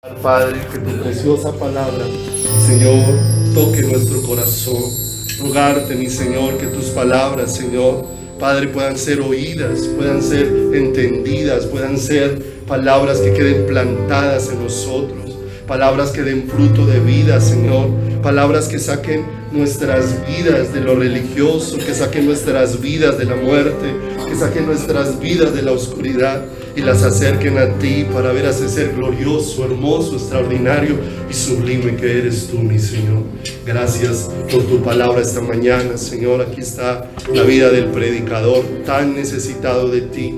Padre, que tu preciosa palabra, Señor, toque nuestro corazón. Rogarte, mi Señor, que tus palabras, Señor, Padre, puedan ser oídas, puedan ser entendidas, puedan ser palabras que queden plantadas en nosotros, palabras que den fruto de vida, Señor, palabras que saquen nuestras vidas de lo religioso, que saquen nuestras vidas de la muerte, que saquen nuestras vidas de la oscuridad y las acerquen a ti para ver a ese ser glorioso, hermoso, extraordinario y sublime que eres tú, mi Señor. Gracias por tu palabra esta mañana, Señor. Aquí está la vida del predicador, tan necesitado de ti,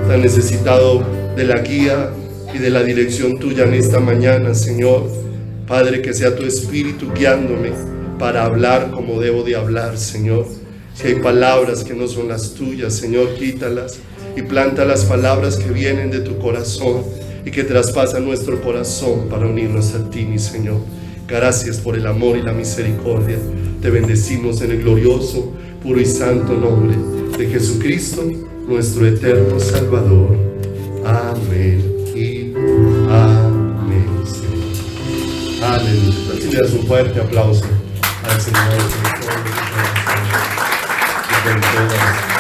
tan necesitado de la guía y de la dirección tuya en esta mañana, Señor. Padre, que sea tu Espíritu guiándome para hablar como debo de hablar, Señor. Si hay palabras que no son las tuyas, Señor, quítalas y planta las palabras que vienen de tu corazón y que traspasan nuestro corazón para unirnos a ti, mi Señor. Gracias por el amor y la misericordia. Te bendecimos en el glorioso, puro y santo nombre de Jesucristo, nuestro eterno Salvador. Amén y amén, Señor. Aleluya. Así le das un fuerte aplauso al Señor con todo tu corazón y con todas.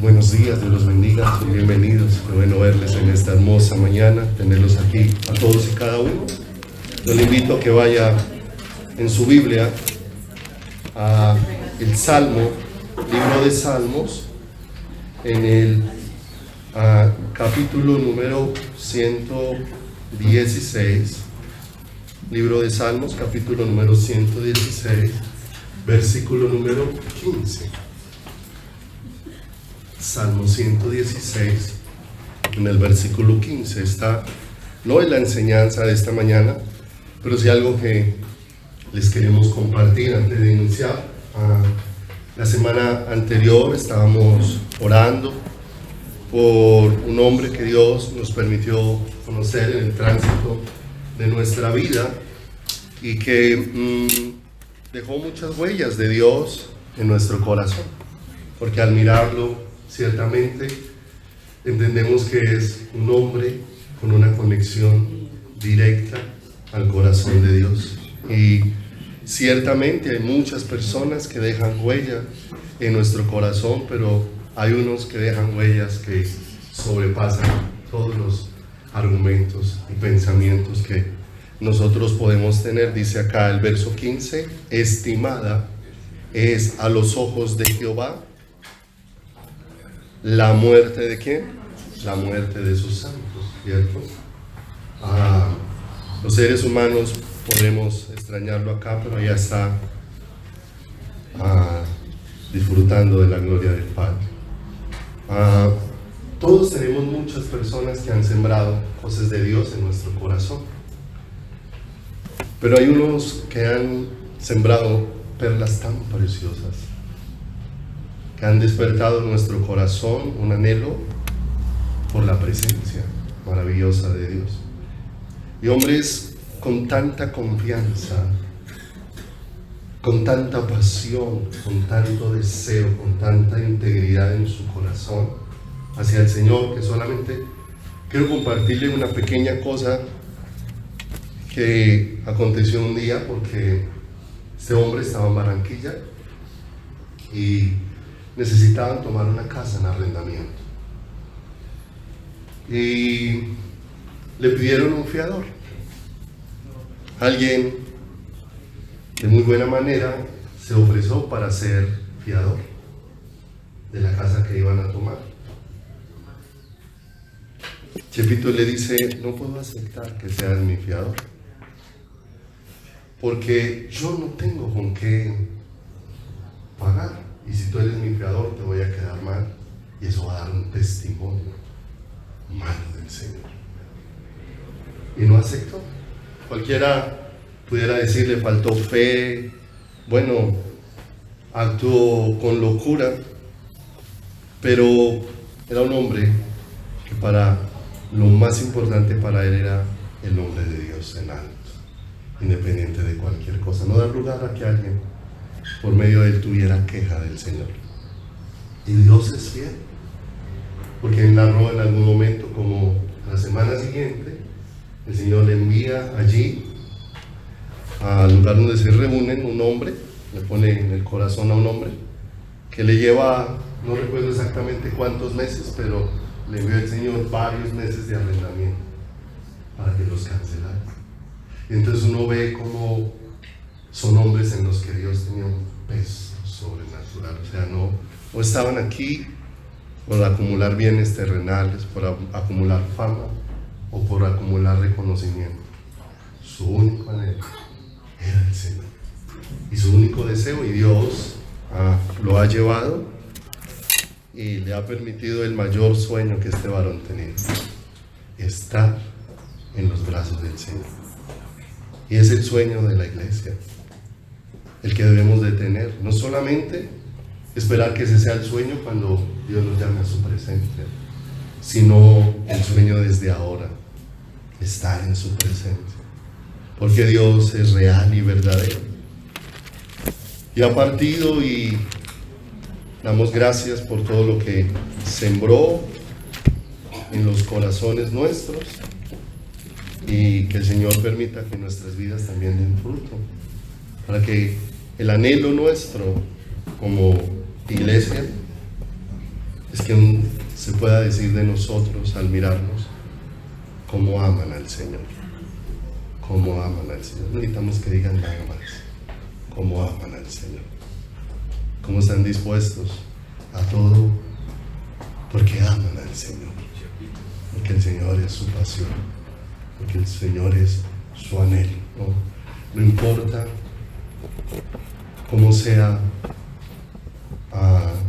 Buenos días, Dios los bendiga, bienvenidos, qué bueno verles en esta hermosa mañana, tenerlos aquí a todos y cada uno. Yo le invito a que vaya en su Biblia a el Salmo, libro de Salmos, en el capítulo número 116, libro de Salmos, capítulo número 116, versículo número 15. Salmo 116, en el versículo 15 está, no en la enseñanza de esta mañana, pero sí algo que les queremos compartir antes de iniciar. La semana anterior estábamos orando por un hombre que Dios nos permitió conocer en el tránsito de nuestra vida y que dejó muchas huellas de Dios en nuestro corazón, porque al mirarlo ciertamente entendemos que es un hombre con una conexión directa al corazón de Dios. Y ciertamente hay muchas personas que dejan huella en nuestro corazón, pero hay unos que dejan huellas que sobrepasan todos los argumentos y pensamientos que nosotros podemos tener. Dice acá el verso 15: estimada es a los ojos de Jehová la muerte de ¿quién? La muerte de sus santos, ¿cierto? Los seres humanos podemos extrañarlo acá, pero ya está disfrutando de la gloria del Padre. Todos tenemos muchas personas que han sembrado cosas de Dios en nuestro corazón, pero hay unos que han sembrado perlas tan preciosas, que han despertado en nuestro corazón un anhelo por la presencia maravillosa de Dios. Y hombres con tanta confianza, con tanta pasión, con tanto deseo, con tanta integridad en su corazón hacia el Señor, que solamente quiero compartirle una pequeña cosa que aconteció un día, porque este hombre estaba en Barranquilla y necesitaban tomar una casa en arrendamiento y le pidieron un fiador, alguien de muy buena manera se ofreció para ser fiador de la casa que iban a tomar. Chepito le dice: no puedo aceptar que seas mi fiador, porque yo no tengo con qué pagar. Y si tú eres mi fiador, te voy a quedar mal. Y eso va a dar un testimonio malo del Señor. Y no aceptó. Cualquiera pudiera decir, le faltó fe, bueno, actuó con locura. Pero era un hombre que para lo más importante para él era el nombre de Dios en alto, independiente de cualquier cosa. No dar lugar a que alguien por medio de él tuviera queja del Señor. Y Dios es fiel. porque él narró en algún momento como la semana siguiente el Señor le envía allí al lugar donde se reúnen un hombre, le pone en el corazón a un hombre que le lleva, no recuerdo exactamente cuántos meses, pero le envió el Señor varios meses de arrendamiento para que los cancelara. Y entonces uno ve cómo son hombres en los que Dios tenía un peso sobrenatural, o sea, no estaban aquí por acumular bienes terrenales, por acumular fama o por acumular reconocimiento. Su único anhelo era el Señor y su único deseo, y Dios lo ha llevado y le ha permitido el mayor sueño que este varón tenía: estar en los brazos del Señor. Y es el sueño de la iglesia, el que debemos de tener, no solamente esperar que ese sea el sueño cuando Dios nos llame a su presencia, sino el sueño desde ahora, estar en su presencia, porque Dios es real y verdadero. Y ha partido, y damos gracias por todo lo que sembró en los corazones nuestros, y que el Señor permita que nuestras vidas también den fruto, para que el anhelo nuestro como iglesia es que se pueda decir de nosotros al mirarnos: cómo aman al Señor, cómo aman al Señor. No necesitamos que digan nada más, cómo aman al Señor, cómo están dispuestos a todo porque aman al Señor, porque el Señor es su pasión, porque el Señor es su anhelo. No importa cómo sea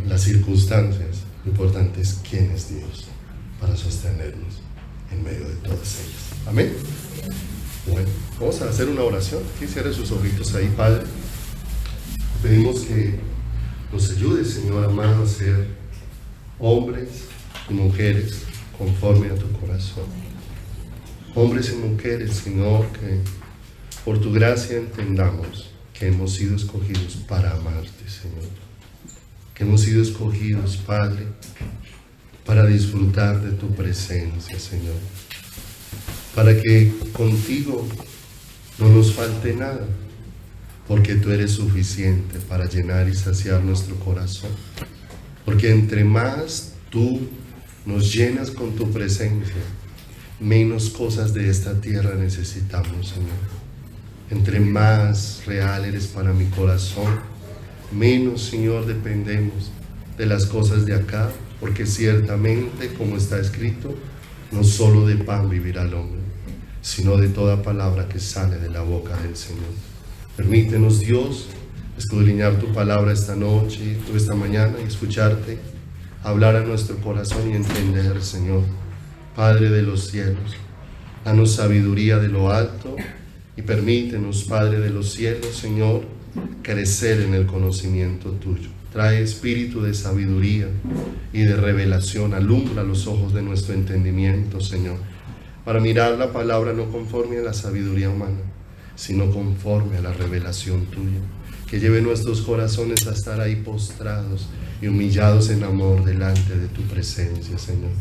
las circunstancias, lo importante es quién es Dios para sostenernos en medio de todas ellas. Amén. Bueno, vamos a hacer una oración. Que cierre sus ojitos ahí, Padre. Pedimos que nos ayude, Señor amado, a ser hombres y mujeres conforme a tu corazón. Hombres y mujeres, Señor, que por tu gracia entendamos que hemos sido escogidos para amarte, Señor. Que hemos sido escogidos, Padre, para disfrutar de tu presencia, Señor. Para que contigo no nos falte nada, porque tú eres suficiente para llenar y saciar nuestro corazón. Porque entre más tú nos llenas con tu presencia, menos cosas de esta tierra necesitamos, Señor. Entre más real eres para mi corazón, menos, Señor, dependemos de las cosas de acá, porque ciertamente, como está escrito, no solo de pan vivirá el hombre, sino de toda palabra que sale de la boca del Señor. Permítenos, Dios, escudriñar tu palabra esta noche, esta mañana, y escucharte hablar a nuestro corazón y entender, Señor. Padre de los cielos, danos sabiduría de lo alto y permítenos, Padre de los cielos, Señor, crecer en el conocimiento tuyo. Trae espíritu de sabiduría y de revelación, alumbra los ojos de nuestro entendimiento, Señor, para mirar la palabra no conforme a la sabiduría humana, sino conforme a la revelación tuya. Que lleve nuestros corazones a estar ahí postrados y humillados en amor delante de tu presencia, Señor.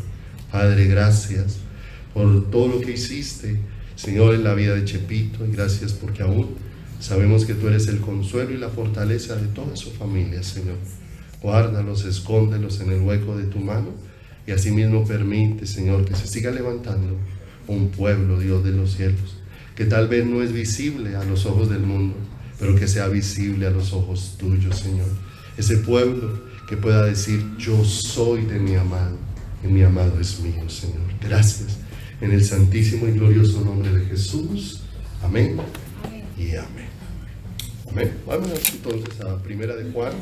Padre, gracias por todo lo que hiciste, Señor, en la vida de Chepito, y gracias porque aún sabemos que tú eres el consuelo y la fortaleza de toda su familia, Señor. Guárdalos, escóndelos en el hueco de tu mano, y asimismo permite, Señor, que se siga levantando un pueblo, Dios de los cielos, que tal vez no es visible a los ojos del mundo, pero que sea visible a los ojos tuyos, Señor. Ese pueblo que pueda decir: yo soy de mi amado, y mi amado es mío, Señor. Gracias, en el santísimo y glorioso nombre de Jesús. Amén y amén. Amén. Vamos entonces a Primera de Juan,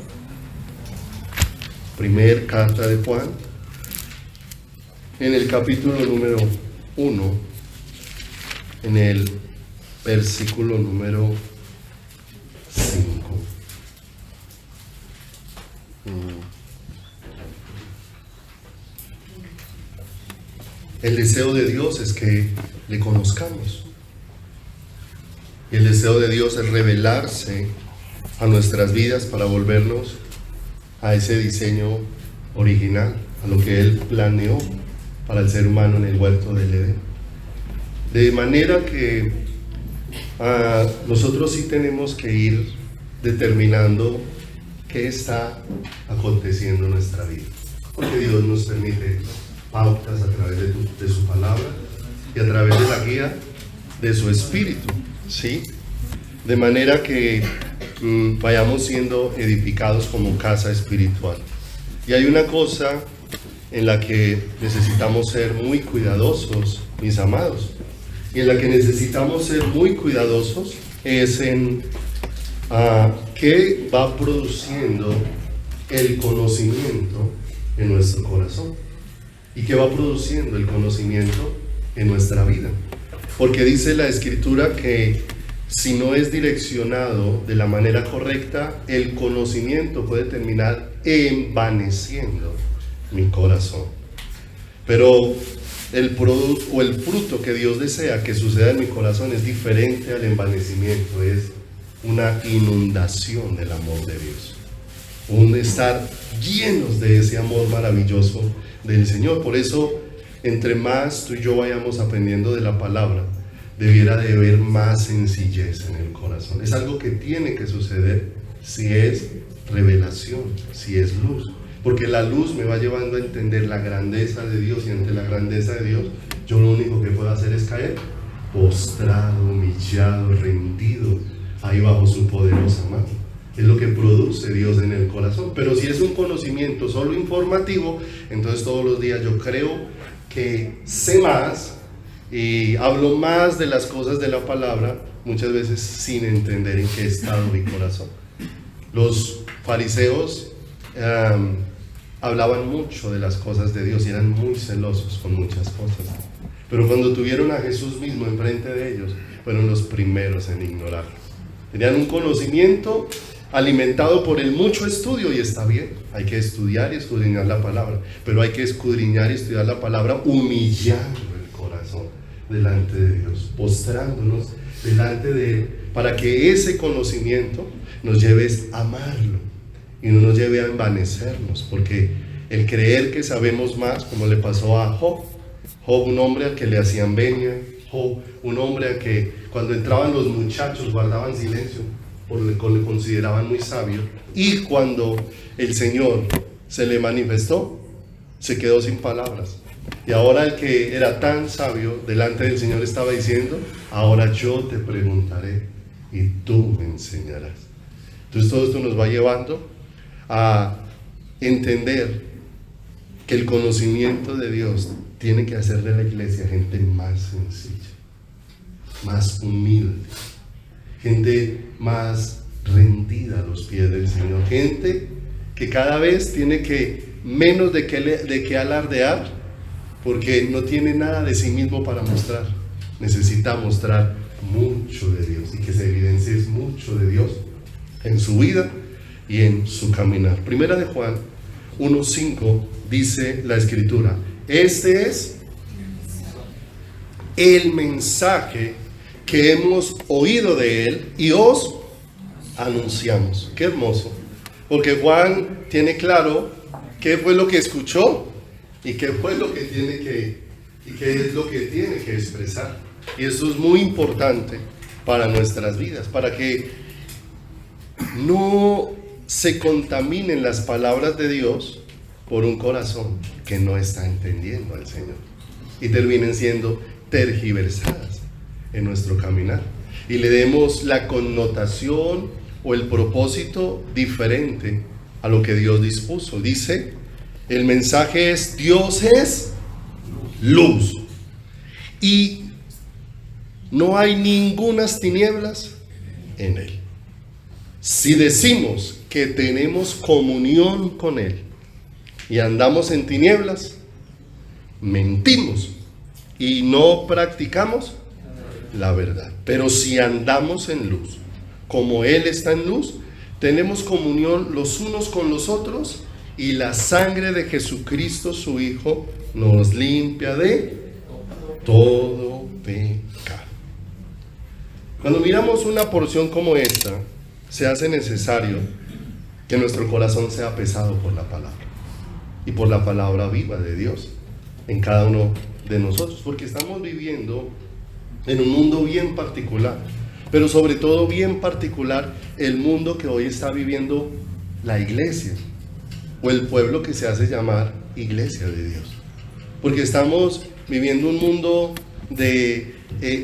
primer carta de Juan, en el capítulo número 1, en el versículo número 5. El deseo de Dios es que le conozcamos. Y el deseo de Dios es revelarse a nuestras vidas para volvernos a ese diseño original, a lo que Él planeó para el ser humano en el huerto del Edén. De manera que nosotros sí tenemos que ir determinando qué está aconteciendo en nuestra vida, porque Dios nos permite pautas a través de su palabra y a través de la guía de su Espíritu, ¿sí? De manera que vayamos siendo edificados como casa espiritual. Y hay una cosa en la que necesitamos ser muy cuidadosos, mis amados, y en la que necesitamos ser muy cuidadosos es en qué va produciendo el conocimiento en nuestro corazón y qué va produciendo el conocimiento en nuestra vida. Porque dice la Escritura que si no es direccionado de la manera correcta, el conocimiento puede terminar envaneciendo mi corazón. Pero el producto o el fruto que Dios desea que suceda en mi corazón es diferente al envanecimiento, es una inundación del amor de Dios, un estar llenos de ese amor maravilloso del Señor. Por eso, entre más tú y yo vayamos aprendiendo de la palabra, debiera de haber más sencillez en el corazón. Es algo que tiene que suceder si es revelación, si es luz, porque la luz me va llevando a entender la grandeza de Dios, y ante la grandeza de Dios yo lo único que puedo hacer es caer postrado, humillado, rendido ahí bajo su poderosa mano. Es lo que produce Dios en el corazón. Pero si es un conocimiento solo informativo, entonces todos los días yo creo que sé más y hablo más de las cosas de la palabra, muchas veces sin entender en qué estado mi corazón. Los fariseos hablaban mucho de las cosas de Dios y eran muy celosos con muchas cosas, pero cuando tuvieron a Jesús mismo enfrente de ellos, fueron los primeros en ignorarlo. Tenían un conocimiento alimentado por el mucho estudio, y está bien, hay que estudiar y escudriñar la palabra, pero hay que escudriñar y estudiar la palabra humillando el corazón delante de Dios, postrándonos delante de Él, para que ese conocimiento nos lleve a amarlo y no nos lleve a envanecernos, porque el creer que sabemos más, como le pasó a Job, un hombre al que le hacían veña, un hombre al que cuando entraban los muchachos guardaban silencio, porque le consideraban muy sabio, y cuando el Señor se le manifestó, se quedó sin palabras. Y ahora el que era tan sabio delante del Señor estaba diciendo: ahora yo te preguntaré y tú me enseñarás. Entonces todo esto nos va llevando a entender que el conocimiento de Dios tiene que hacer de la iglesia gente más sencilla, más humilde, gente más rendida a los pies del Señor, gente que cada vez tiene que menos de qué alardear, porque no tiene nada de sí mismo para mostrar. Necesita mostrar mucho de Dios y que se evidencie mucho de Dios en su vida y en su caminar. Primera de Juan 1:5 dice la Escritura: este es el mensaje que hemos oído de Él y os anunciamos. Qué hermoso, porque Juan tiene claro qué fue lo que escuchó y qué fue lo que tiene que, y qué es lo que tiene que expresar. Y eso es muy importante para nuestras vidas, para que no se contaminen las palabras de Dios por un corazón que no está entendiendo al Señor y terminen siendo tergiversadas en nuestro caminar y le demos la connotación o el propósito diferente a lo que Dios dispuso. Dice, el mensaje es: Dios es luz y no hay ningunas tinieblas en Él. Si decimos que tenemos comunión con Él y andamos en tinieblas, mentimos y no practicamos la verdad. Pero si andamos en luz, como Él está en luz, tenemos comunión los unos con los otros, y la sangre de Jesucristo, su Hijo, nos limpia de todo pecado. Cuando miramos una porción como esta, se hace necesario que nuestro corazón sea pesado por la palabra. y por la palabra viva de Dios en cada uno de nosotros, porque estamos viviendo en un mundo bien particular, pero sobre todo bien particular el mundo que hoy está viviendo la iglesia, o el pueblo que se hace llamar iglesia de Dios, porque estamos viviendo un mundo de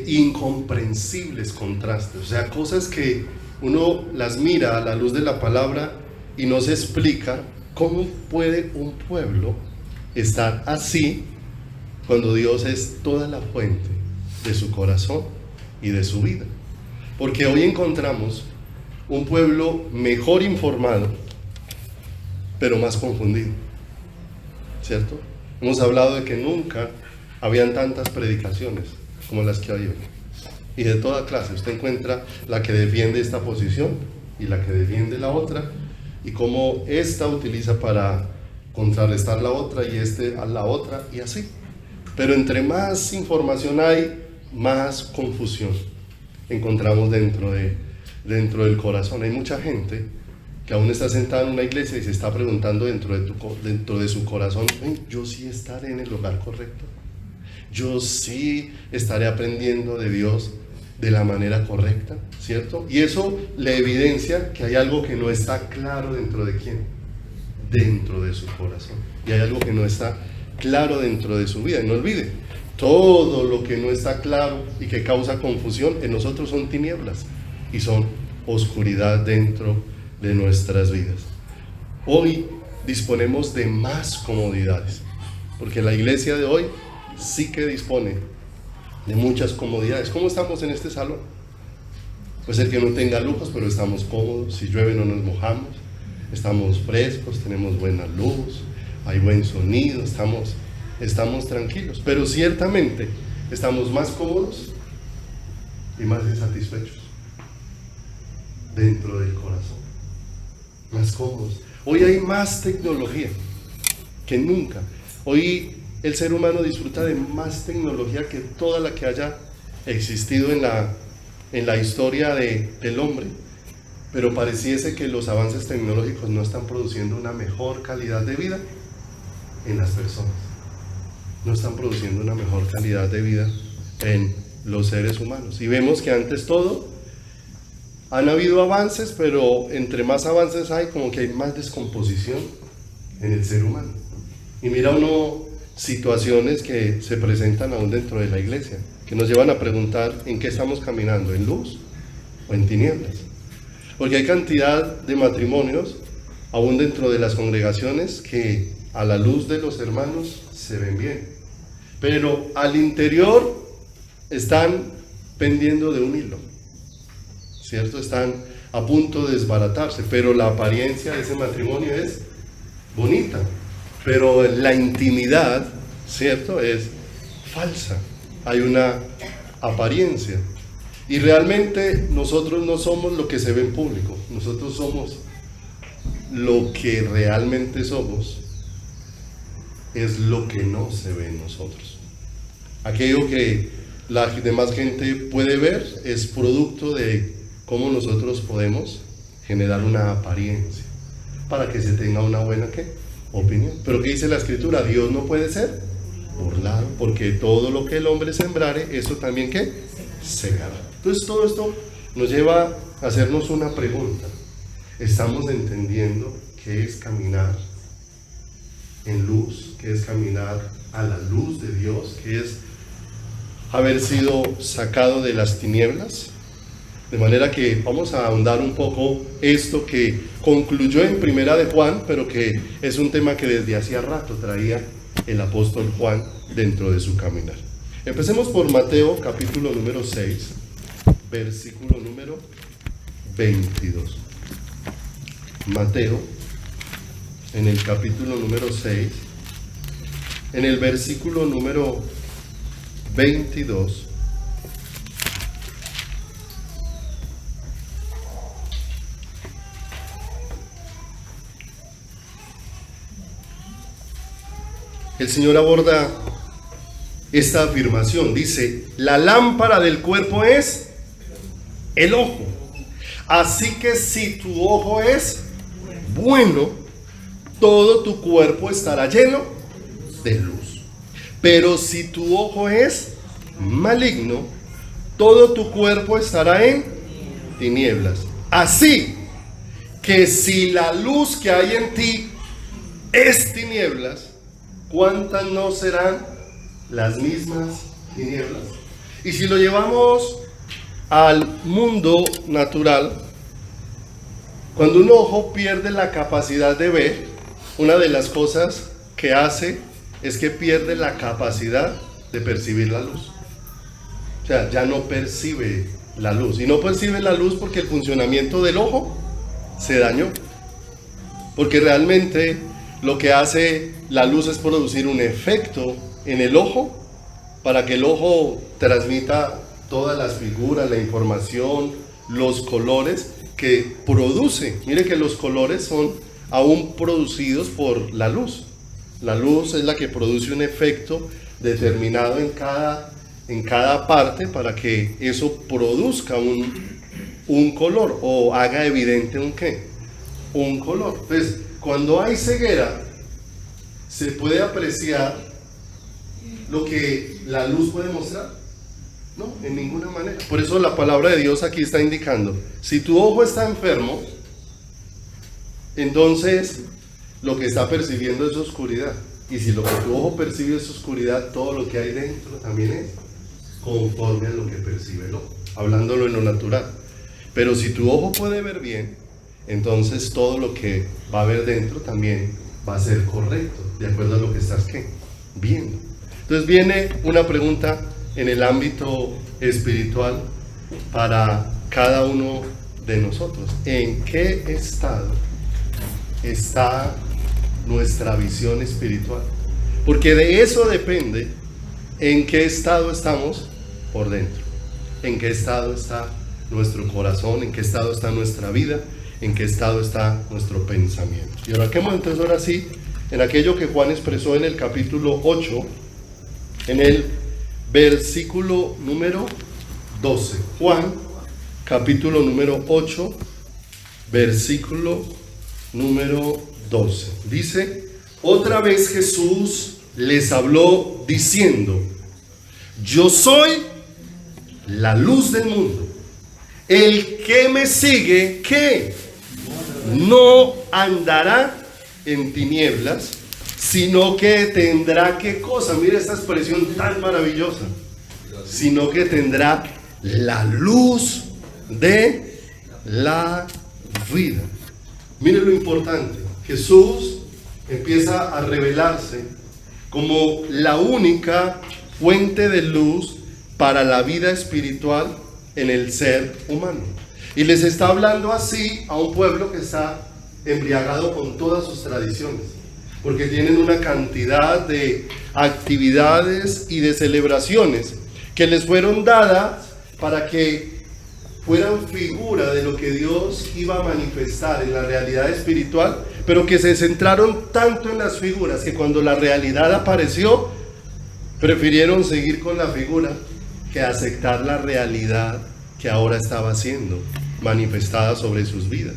incomprensibles contrastes, o sea, cosas que uno las mira a la luz de la palabra y no se explica cómo puede un pueblo estar así cuando Dios es toda la fuente de su corazón y de su vida. Porque hoy encontramos un pueblo mejor informado, pero más confundido, ¿cierto? Hemos hablado de que nunca habían tantas predicaciones como las que hay hoy, y de toda clase. Usted encuentra la que defiende esta posición y la que defiende la otra, y cómo esta utiliza para contrarrestar la otra y a la otra, y así. Pero entre más información hay, más confusión encontramos dentro del corazón. Hay mucha gente que aún está sentada en una iglesia y se está preguntando dentro de su corazón: ¿yo sí estaré en el lugar correcto? ¿Yo sí estaré aprendiendo de Dios de la manera correcta? ¿Cierto? Y eso le evidencia que hay algo que no está claro dentro de quién, dentro de su corazón, y hay algo que no está claro dentro de su vida. Y no olvide, todo lo que no está claro y que causa confusión en nosotros son tinieblas y son oscuridad dentro de nuestras vidas. Hoy disponemos de más comodidades, porque la iglesia de hoy sí que dispone de muchas comodidades. ¿Cómo estamos en este salón? Puede ser que no tenga lujos, pero estamos cómodos. Si llueve no nos mojamos, estamos frescos, tenemos buena luz, hay buen sonido, estamos tranquilos, pero ciertamente estamos más cómodos y más insatisfechos dentro del corazón, más cómodos. Hoy hay más tecnología que nunca. Hoy el ser humano disfruta de más tecnología que toda la que haya existido en la historia del hombre, pero pareciese que los avances tecnológicos no están produciendo una mejor calidad de vida en las personas, no están produciendo una mejor calidad de vida en los seres humanos. Y vemos que antes todo han habido avances, pero entre más avances hay, como que hay más descomposición en el ser humano. Y mira uno situaciones que se presentan aún dentro de la iglesia, que nos llevan a preguntar en qué estamos caminando, en luz o en tinieblas. Porque hay cantidad de matrimonios aún dentro de las congregaciones que a la luz de los hermanos se ven bien, pero al interior están pendiendo de un hilo, ¿cierto? Están a punto de desbaratarse, pero la apariencia de ese matrimonio es bonita, pero la intimidad, ¿cierto?, es falsa. Hay una apariencia, y realmente nosotros no somos lo que se ve en público, nosotros somos lo que realmente somos. Es lo que no se ve en nosotros. Aquello que la demás gente puede ver es producto de cómo nosotros podemos generar una apariencia para que se tenga una buena opinión. Pero ¿qué dice la Escritura? Dios no puede ser burlado, porque todo lo que el hombre sembrare, eso también ¿qué? Segará. Entonces todo esto nos lleva a hacernos una pregunta: ¿estamos entendiendo qué es caminar en luz? ¿Qué es caminar a la luz de Dios? ¿Qué es haber sido sacado de las tinieblas? De manera que vamos a ahondar un poco esto que concluyó en Primera de Juan, pero que es un tema que desde hacía rato traía el apóstol Juan dentro de su caminar. Empecemos por Mateo capítulo número 6, versículo número 22. Mateo, en el capítulo número 6, en el versículo número 22, el Señor aborda esta afirmación. Dice: la lámpara del cuerpo es el ojo. Así que si tu ojo es bueno, todo tu cuerpo estará lleno de luz. Pero si tu ojo es maligno, todo tu cuerpo estará en tinieblas. Así que si la luz que hay en ti es tinieblas, ¿cuántas no serán las mismas tinieblas? Y si lo llevamos al mundo natural, cuando un ojo pierde la capacidad de ver, una de las cosas que hace es que pierde la capacidad de percibir la luz. O sea, ya no percibe la luz. Y no percibe la luz porque el funcionamiento del ojo se dañó. Porque realmente lo que hace la luz es producir un efecto en el ojo para que el ojo transmita todas las figuras, la información, los colores que produce. Mire que los colores son aún producidos por la luz. La luz es la que produce un efecto determinado en cada parte para que eso produzca un color o haga evidente un color. Entonces, cuando hay ceguera, se puede apreciar lo que la luz puede mostrar. No, en ninguna manera. Por eso la palabra de Dios aquí está indicando, si tu ojo está enfermo, entonces lo que está percibiendo es oscuridad. Y si lo que tu ojo percibe es oscuridad, todo lo que hay dentro también es conforme a lo que percibe el ojo, hablándolo en lo natural. Pero si tu ojo puede ver bien, entonces todo lo que va a ver dentro también va a ser correcto, de acuerdo a lo que estás viendo. Entonces viene una pregunta en el ámbito espiritual para cada uno de nosotros. ¿En qué estado está nuestra visión espiritual? Porque de eso depende en qué estado estamos por dentro, en qué estado está nuestro corazón, en qué estado está nuestra vida, en qué estado está nuestro pensamiento. Y ahora entonces ahora sí, en aquello que Juan expresó en el capítulo 8, en el versículo número 12. Juan, capítulo número 8, versículo número 12. Dice: otra vez Jesús les habló diciendo: yo soy la luz del mundo. El que me sigue, ¿qué? No andará en tinieblas, sino que tendrá, ¿qué cosa? Mire esta expresión tan maravillosa. Sino que tendrá la luz de la vida. Mire lo importante. Jesús empieza a revelarse como la única fuente de luz para la vida espiritual en el ser humano. Y les está hablando así a un pueblo que está embriagado con todas sus tradiciones, porque tienen una cantidad de actividades y de celebraciones que les fueron dadas para que fueran figura de lo que Dios iba a manifestar en la realidad espiritual, pero que se centraron tanto en las figuras que cuando la realidad apareció, prefirieron seguir con la figura que aceptar la realidad que ahora estaba siendo manifestada sobre sus vidas.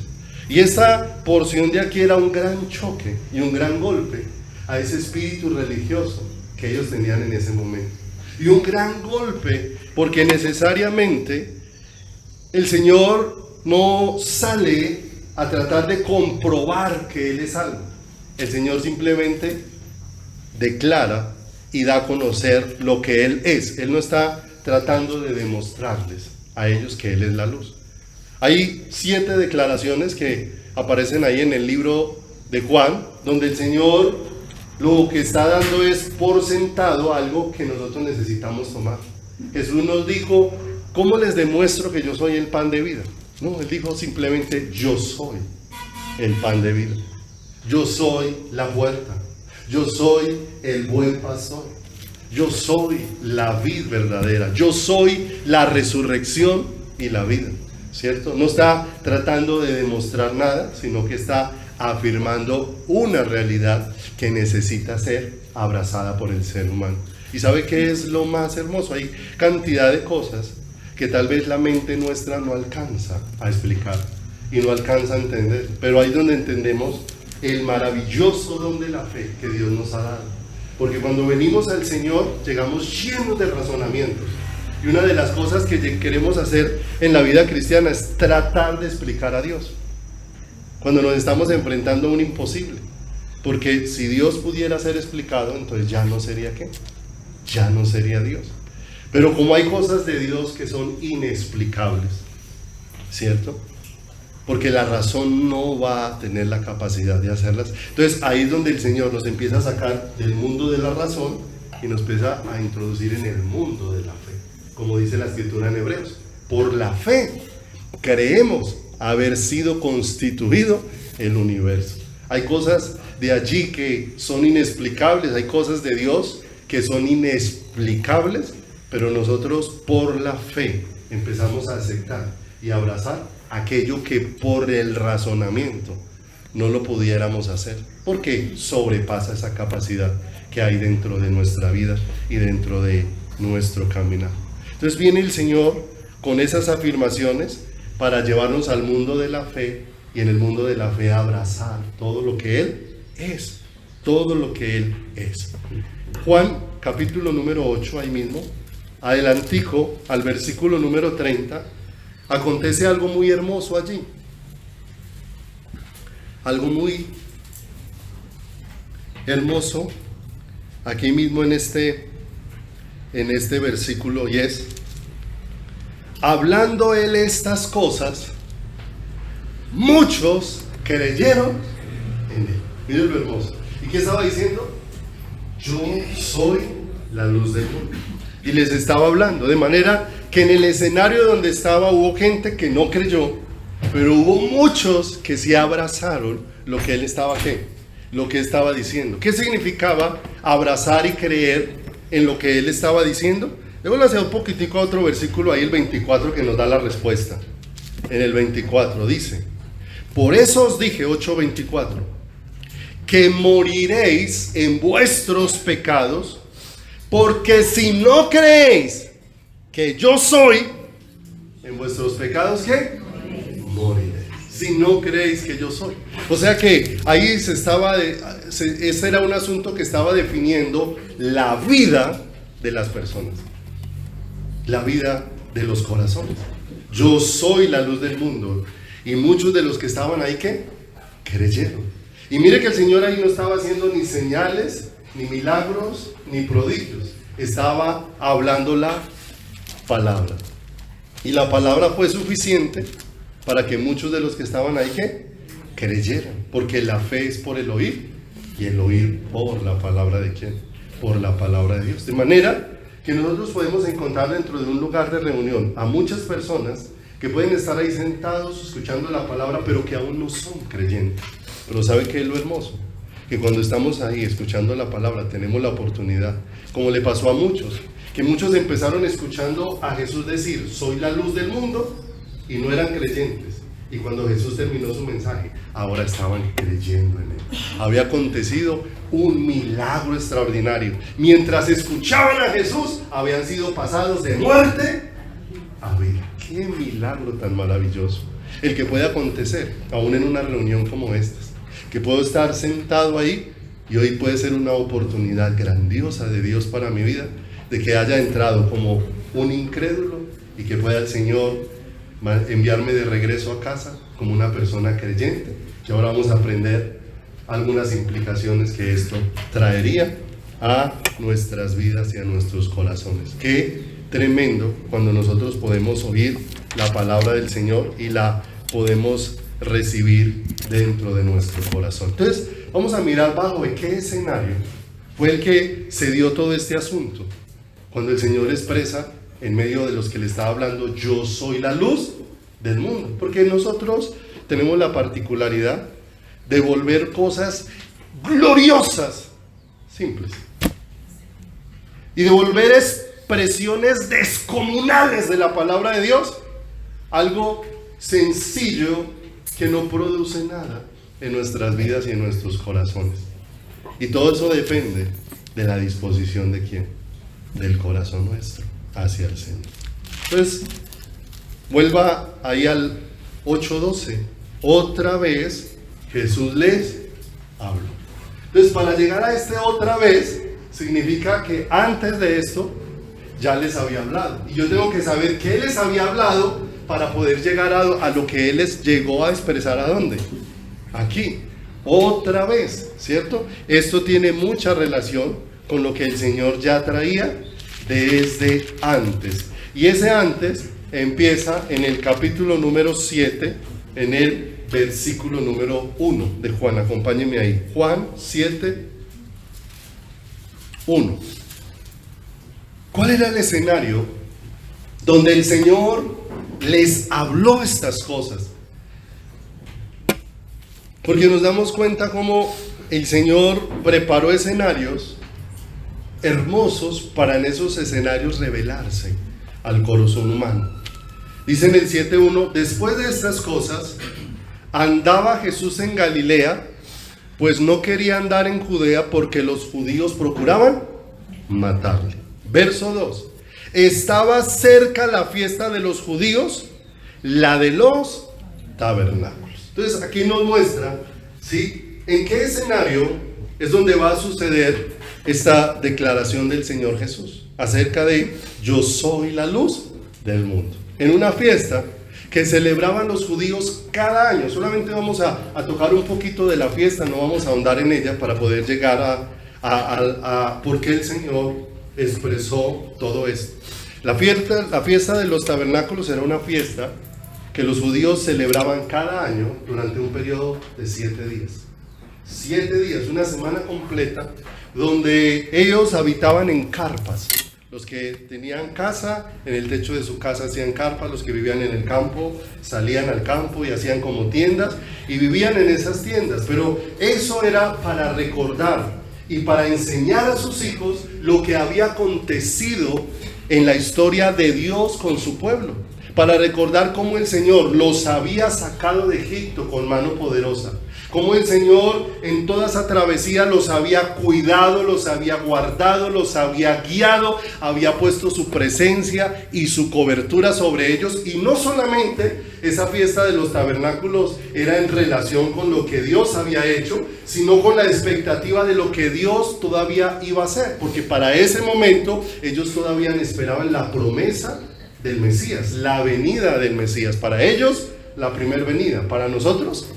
Y esta porción de aquí era un gran choque y un gran golpe a ese espíritu religioso que ellos tenían en ese momento. Y un gran golpe porque necesariamente el Señor no sale a tratar de comprobar que Él es algo. El Señor simplemente declara y da a conocer lo que Él es. Él no está tratando de demostrarles a ellos que Él es la luz. Hay 7 declaraciones que aparecen ahí en el libro de Juan, donde el Señor lo que está dando es por sentado algo que nosotros necesitamos tomar. Jesús nos dijo: ¿cómo les demuestro que yo soy el pan de vida? No, Él dijo simplemente: yo soy el pan de vida. Yo soy la puerta. Yo soy el buen pastor. Yo soy la vid verdadera. Yo soy la resurrección y la vida. ¿Cierto? No está tratando de demostrar nada, sino que está afirmando una realidad que necesita ser abrazada por el ser humano. ¿Y sabe qué es lo más hermoso? Hay cantidad de cosas que tal vez la mente nuestra no alcanza a explicar y no alcanza a entender, pero ahí es donde entendemos el maravilloso don de la fe que Dios nos ha dado. Porque cuando venimos al Señor, llegamos llenos de razonamientos. Y una de las cosas que queremos hacer en la vida cristiana es tratar de explicar a Dios, cuando nos estamos enfrentando a un imposible. Porque si Dios pudiera ser explicado, entonces ya no sería ¿qué? Ya no sería Dios. Pero como hay cosas de Dios que son inexplicables, ¿cierto? Porque la razón no va a tener la capacidad de hacerlas. Entonces ahí es donde el Señor nos empieza a sacar del mundo de la razón y nos empieza a introducir en el mundo de la fe. Como dice la escritura en Hebreos, por la fe creemos haber sido constituido el universo. Hay cosas de allí que son inexplicables, hay cosas de Dios que son inexplicables, pero nosotros por la fe empezamos a aceptar y abrazar aquello que por el razonamiento no lo pudiéramos hacer, porque sobrepasa esa capacidad que hay dentro de nuestra vida y dentro de nuestro caminar. Entonces viene el Señor con esas afirmaciones para llevarnos al mundo de la fe, y en el mundo de la fe abrazar todo lo que Él es, todo lo que Él es. Juan capítulo número 8, ahí mismo, adelantico al versículo número 30, acontece algo muy hermoso allí, algo muy hermoso aquí mismo en este versículo, y es: hablando Él estas cosas, muchos creyeron en Él. Miren lo hermoso. ¿Y qué estaba diciendo? Yo soy la luz del mundo. Y les estaba hablando, de manera que en el escenario donde estaba hubo gente que no creyó, pero hubo muchos que sí abrazaron lo que Él estaba, ¿qué? Lo que estaba diciendo. ¿Qué significaba abrazar y creer en lo que Él estaba diciendo? Debo hacer un poquitico a otro versículo, ahí el 24, que nos da la respuesta. En el 24 dice: por eso os dije, 8:24, que moriréis en vuestros pecados, porque si no creéis que yo soy, en vuestros pecados, ¿qué? Moriréis. Si no creéis que yo soy. O sea que ahí ese era un asunto que estaba definiendo la vida de las personas, la vida de los corazones. Yo soy la luz del mundo. Y muchos de los que estaban ahí, ¿qué? Creyeron. Y mire que el Señor ahí no estaba haciendo ni señales, ni milagros, ni prodigios. Estaba hablando la palabra. Y la palabra fue suficiente para que muchos de los que estaban ahí, ¿qué? Creyeran. Porque la fe es por el oír, y el oír por la palabra de ¿quién? Por la palabra de Dios. De manera que nosotros podemos encontrar dentro de un lugar de reunión a muchas personas que pueden estar ahí sentados escuchando la palabra, pero que aún no son creyentes. Pero ¿sabe qué es lo hermoso? Que cuando estamos ahí escuchando la palabra tenemos la oportunidad, como le pasó a muchos, que muchos empezaron escuchando a Jesús decir: soy la luz del mundo, y no eran creyentes. Y cuando Jesús terminó su mensaje, ahora estaban creyendo en Él. Había acontecido un milagro extraordinario. Mientras escuchaban a Jesús, habían sido pasados de muerte a vida. ¡Qué milagro tan maravilloso! El que puede acontecer, aún en una reunión como esta. Que puedo estar sentado ahí, y hoy puede ser una oportunidad grandiosa de Dios para mi vida, de que haya entrado como un incrédulo, y que pueda el Señor enviarme de regreso a casa como una persona creyente. Y ahora vamos a aprender algunas implicaciones que esto traería a nuestras vidas y a nuestros corazones. Qué tremendo cuando nosotros podemos oír la palabra del Señor y la podemos recibir dentro de nuestro corazón. Entonces vamos a mirar bajo de qué escenario fue el que se dio todo este asunto, cuando el Señor expresa en medio de los que le estaba hablando: yo soy la luz del mundo. Porque nosotros tenemos la particularidad de volver cosas gloriosas simples, y de volver expresiones descomunales de la palabra de Dios algo sencillo que no produce nada en nuestras vidas y en nuestros corazones. Y todo eso depende de la disposición de ¿quién? Del corazón nuestro hacia el Señor. Entonces, vuelva ahí al 8:12. Otra vez Jesús les habló. Entonces, para llegar a este otra vez, significa que antes de esto ya les había hablado. Y yo tengo que saber qué les había hablado para poder llegar a lo que Él les llegó a expresar. ¿A dónde? Aquí. Otra vez, ¿cierto? Esto tiene mucha relación con lo que el Señor ya traía desde antes. Y ese antes empieza en el capítulo número 7, en el versículo número 1 de Juan. Acompáñenme ahí. Juan 7, 1. ¿Cuál era el escenario donde el Señor les habló estas cosas? Porque nos damos cuenta cómo el Señor preparó escenarios hermosos para en esos escenarios revelarse al corazón humano. Dice en el 7:1, después de estas cosas, andaba Jesús en Galilea, pues no quería andar en Judea porque los judíos procuraban matarle. Verso 2, estaba cerca la fiesta de los judíos, la de los tabernáculos. Entonces aquí nos muestra, ¿sí?, en qué escenario es donde va a suceder esta declaración del Señor Jesús acerca de yo soy la luz del mundo. En una fiesta que celebraban los judíos cada año. Solamente vamos a tocar un poquito de la fiesta, no vamos a ahondar en ella para poder llegar a por qué el Señor expresó todo esto. La fiesta de los tabernáculos era una fiesta que los judíos celebraban cada año durante un periodo de 7 días. 7 días, una semana completa, donde ellos habitaban en carpas. Los que tenían casa, en el techo de su casa hacían carpas, los que vivían en el campo salían al campo y hacían como tiendas y vivían en esas tiendas. Pero eso era para recordar y para enseñar a sus hijos lo que había acontecido en la historia de Dios con su pueblo. Para recordar cómo el Señor los había sacado de Egipto con mano poderosa. Cómo el Señor en toda esa travesía los había cuidado, los había guardado, los había guiado, había puesto su presencia y su cobertura sobre ellos. Y no solamente esa fiesta de los tabernáculos era en relación con lo que Dios había hecho, sino con la expectativa de lo que Dios todavía iba a hacer. Porque para ese momento ellos todavía esperaban la promesa del Mesías, la venida del Mesías. Para ellos, la primera venida. Para nosotros,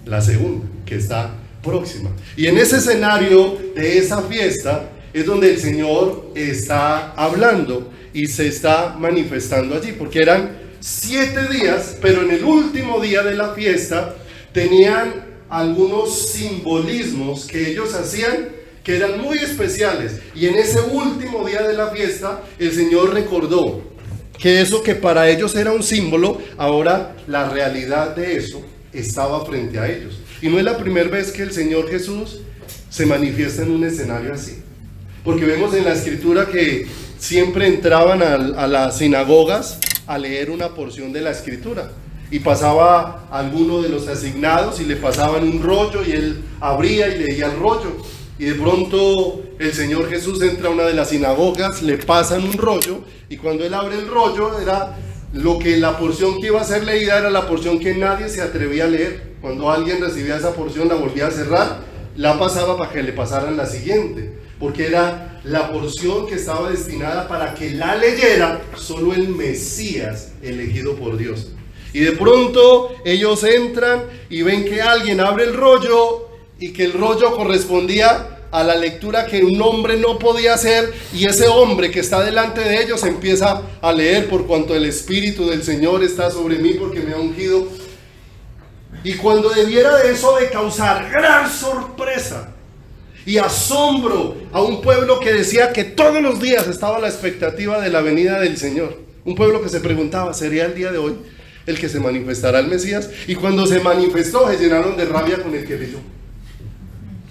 la segunda, que está próxima. Y en ese escenario de esa fiesta es donde el Señor está hablando y se está manifestando allí, porque eran 7 días, pero en el último día de la fiesta tenían algunos simbolismos que ellos hacían que eran muy especiales. Y en ese último día de la fiesta el Señor recordó que eso que para ellos era un símbolo, ahora la realidad de eso estaba frente a ellos. Y no es la primera vez que el Señor Jesús se manifiesta en un escenario así, porque vemos en la escritura que siempre entraban a las sinagogas a leer una porción de la escritura, y pasaba alguno de los asignados y le pasaban un rollo y él abría y leía el rollo, y de pronto el Señor Jesús entra a una de las sinagogas, le pasan un rollo, y cuando él abre el rollo era lo que la porción que iba a ser leída era la porción que nadie se atrevía a leer. Cuando alguien recibía esa porción, la volvía a cerrar, la pasaba para que le pasaran la siguiente, porque era la porción que estaba destinada para que la leyera solo el Mesías elegido por Dios. Y de pronto ellos entran y ven que alguien abre el rollo y que el rollo correspondía a la lectura que un hombre no podía hacer, y ese hombre que está delante de ellos empieza a leer: por cuanto el Espíritu del Señor está sobre mí porque me ha ungido. Y cuando debiera de eso de causar gran sorpresa y asombro a un pueblo que decía que todos los días estaba a la expectativa de la venida del Señor, un pueblo que se preguntaba: ¿sería el día de hoy el que se manifestará el Mesías? Y cuando se manifestó, se llenaron de rabia con el que leyó.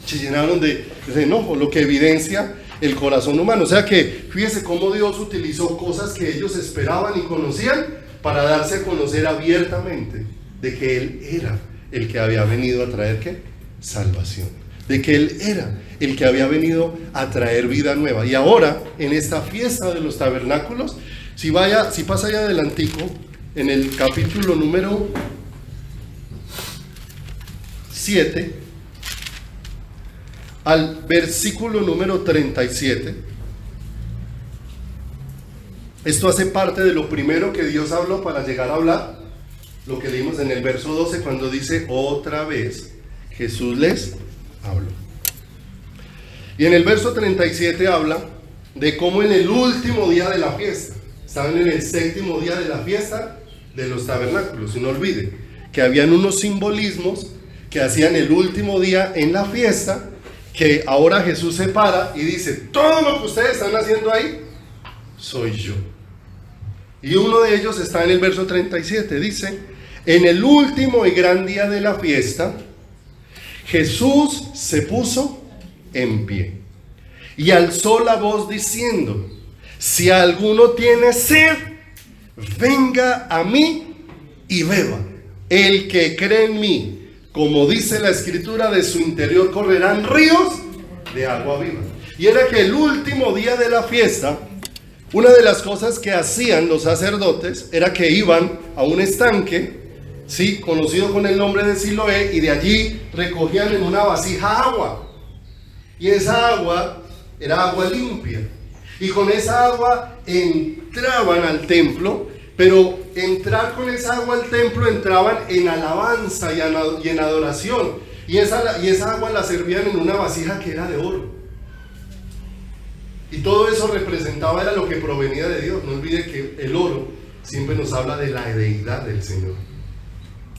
Se llenaron de enojo, lo que evidencia el corazón humano. O sea que fíjese cómo Dios utilizó cosas que ellos esperaban y conocían para darse a conocer abiertamente de que Él era el que había venido a traer ¿qué? Salvación. De que Él era el que había venido a traer vida nueva. Y ahora, en esta fiesta de los tabernáculos, si pasa allá adelantico, en el capítulo número 7, al versículo número 37. Esto hace parte de lo primero que Dios habló para llegar a hablar, lo que leímos en el verso 12, cuando dice: otra vez Jesús les habló. Y en el verso 37 habla de cómo en el último día de la fiesta, estaban en el séptimo día de la fiesta de los tabernáculos, y no olvide que habían unos simbolismos que hacían el último día en la fiesta, que ahora Jesús se para y dice: todo lo que ustedes están haciendo ahí, soy yo. Y uno de ellos está en el verso 37, dice: en el último y gran día de la fiesta, Jesús se puso en pie y alzó la voz diciendo: si alguno tiene sed, venga a mí y beba. El que cree en mí, como dice la escritura, de su interior correrán ríos de agua viva. Y era que el último día de la fiesta, una de las cosas que hacían los sacerdotes era que iban a un estanque, sí, conocido con el nombre de Siloé, y de allí recogían en una vasija agua. Y esa agua era agua limpia. Y con esa agua entraban al templo, pero entrar con esa agua al templo entraban en alabanza y en adoración. Y esa agua la servían en una vasija que era de oro. Y todo eso representaba, era lo que provenía de Dios. No olvide que el oro siempre nos habla de la deidad del Señor.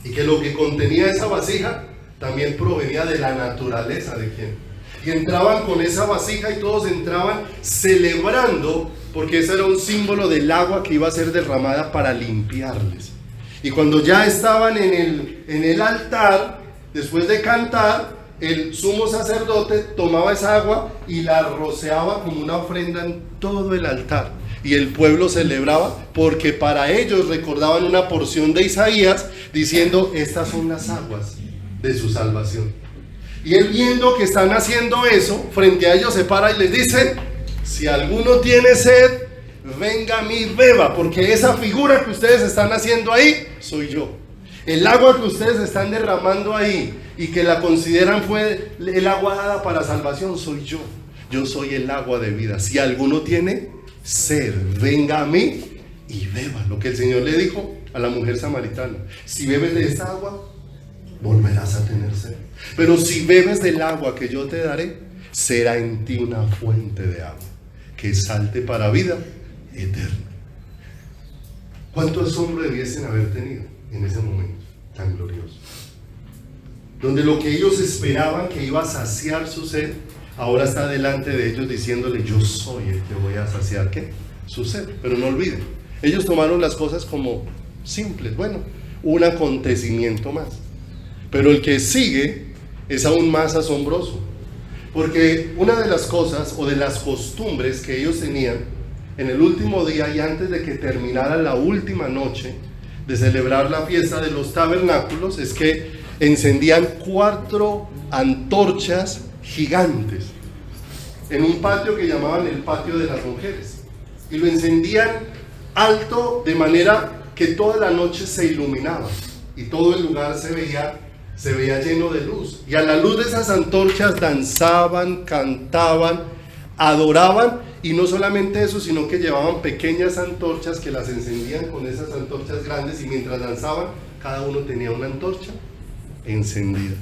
Y que lo que contenía esa vasija también provenía de la naturaleza de quien. Y entraban con esa vasija y todos entraban celebrando, porque ese era un símbolo del agua que iba a ser derramada para limpiarles. Y cuando ya estaban en el altar, después de cantar, el sumo sacerdote tomaba esa agua y la rociaba como una ofrenda en todo el altar. Y el pueblo celebraba, porque para ellos recordaban una porción de Isaías diciendo: estas son las aguas de su salvación. Y él, viendo que están haciendo eso, frente a ellos se para y les dice: si alguno tiene sed, venga a mí, beba, porque esa figura que ustedes están haciendo ahí, soy yo. El agua que ustedes están derramando ahí y que la consideran fue el agua dada para salvación, soy yo. Yo soy el agua de vida. Si alguno tiene sed, venga a mí y beba. Lo que el Señor le dijo a la mujer samaritana: si bebes de esa agua, volverás a tener sed. Pero si bebes del agua que yo te daré, será en ti una fuente de agua que salte para vida eterna. ¿Cuánto asombro debiesen haber tenido en ese momento tan glorioso? Donde lo que ellos esperaban que iba a saciar su sed, ahora está delante de ellos diciéndole: yo soy el que voy a saciar, ¿qué? Su sed. Pero no olviden, ellos tomaron las cosas como simples, bueno, un acontecimiento más. Pero el que sigue es aún más asombroso, porque una de las cosas o de las costumbres que ellos tenían en el último día y antes de que terminara la última noche de celebrar la fiesta de los tabernáculos es que encendían 4 antorchas gigantes en un patio que llamaban el patio de las mujeres, y lo encendían alto de manera que toda la noche se iluminaba y todo el lugar se veía lleno de luz. Y a la luz de esas antorchas danzaban, cantaban, adoraban. Y no solamente eso, sino que llevaban pequeñas antorchas que las encendían con esas antorchas grandes, y mientras danzaban, cada uno tenía una antorcha encendida.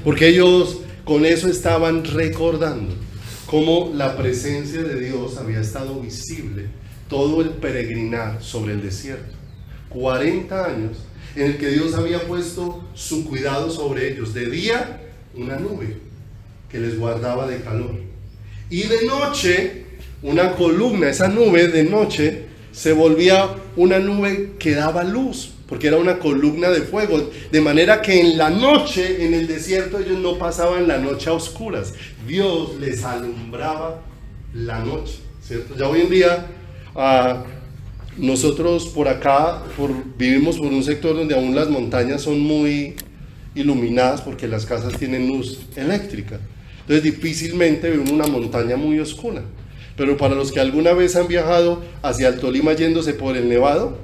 Porque ellos con eso estaban recordando cómo la presencia de Dios había estado visible todo el peregrinar sobre el desierto. 40 años en el que Dios había puesto su cuidado sobre ellos. De día, una nube que les guardaba de calor. Y de noche, una columna. Esa nube de noche se volvía una nube que daba luz, porque era una columna de fuego. De manera que en la noche, en el desierto, ellos no pasaban la noche a oscuras. Dios les alumbraba la noche, ¿cierto? Ya hoy en día, nosotros por acá vivimos por un sector donde aún las montañas son muy iluminadas porque las casas tienen luz eléctrica. Entonces difícilmente ven una montaña muy oscura. Pero para los que alguna vez han viajado hacia el Tolima yéndose por el Nevado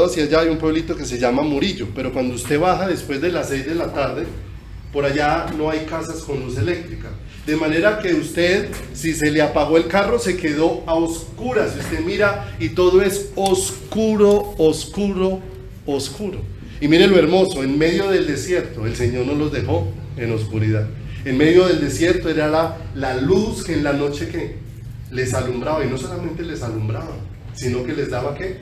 hacia allá hay un pueblito que se llama Murillo, pero cuando usted baja después de las 6 de la tarde, por allá no hay casas con luz eléctrica. De manera que usted, si se le apagó el carro, se quedó a oscuras. Si usted mira y todo es oscuro, oscuro, oscuro. Y mire lo hermoso, en medio del desierto, el Señor no los dejó en oscuridad. En medio del desierto era la luz que en la noche que les alumbraba. Y no solamente les alumbraba, sino que les daba ¿qué?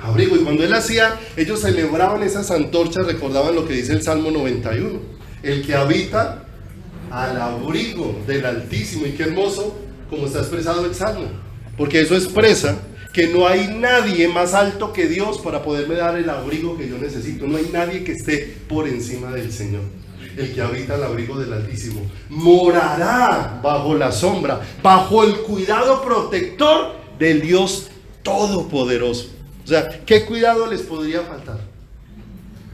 Abrigo. Y cuando Él hacía, ellos celebraban esas antorchas, recordaban lo que dice el Salmo 91. El que habita al abrigo del Altísimo. Y qué hermoso como está expresado el Salmo, porque eso expresa que no hay nadie más alto que Dios para poderme dar el abrigo que yo necesito. No hay nadie que esté por encima del Señor. El que habita al abrigo del Altísimo morará bajo la sombra, bajo el cuidado protector del Dios Todopoderoso. O sea, ¿qué cuidado les podría faltar?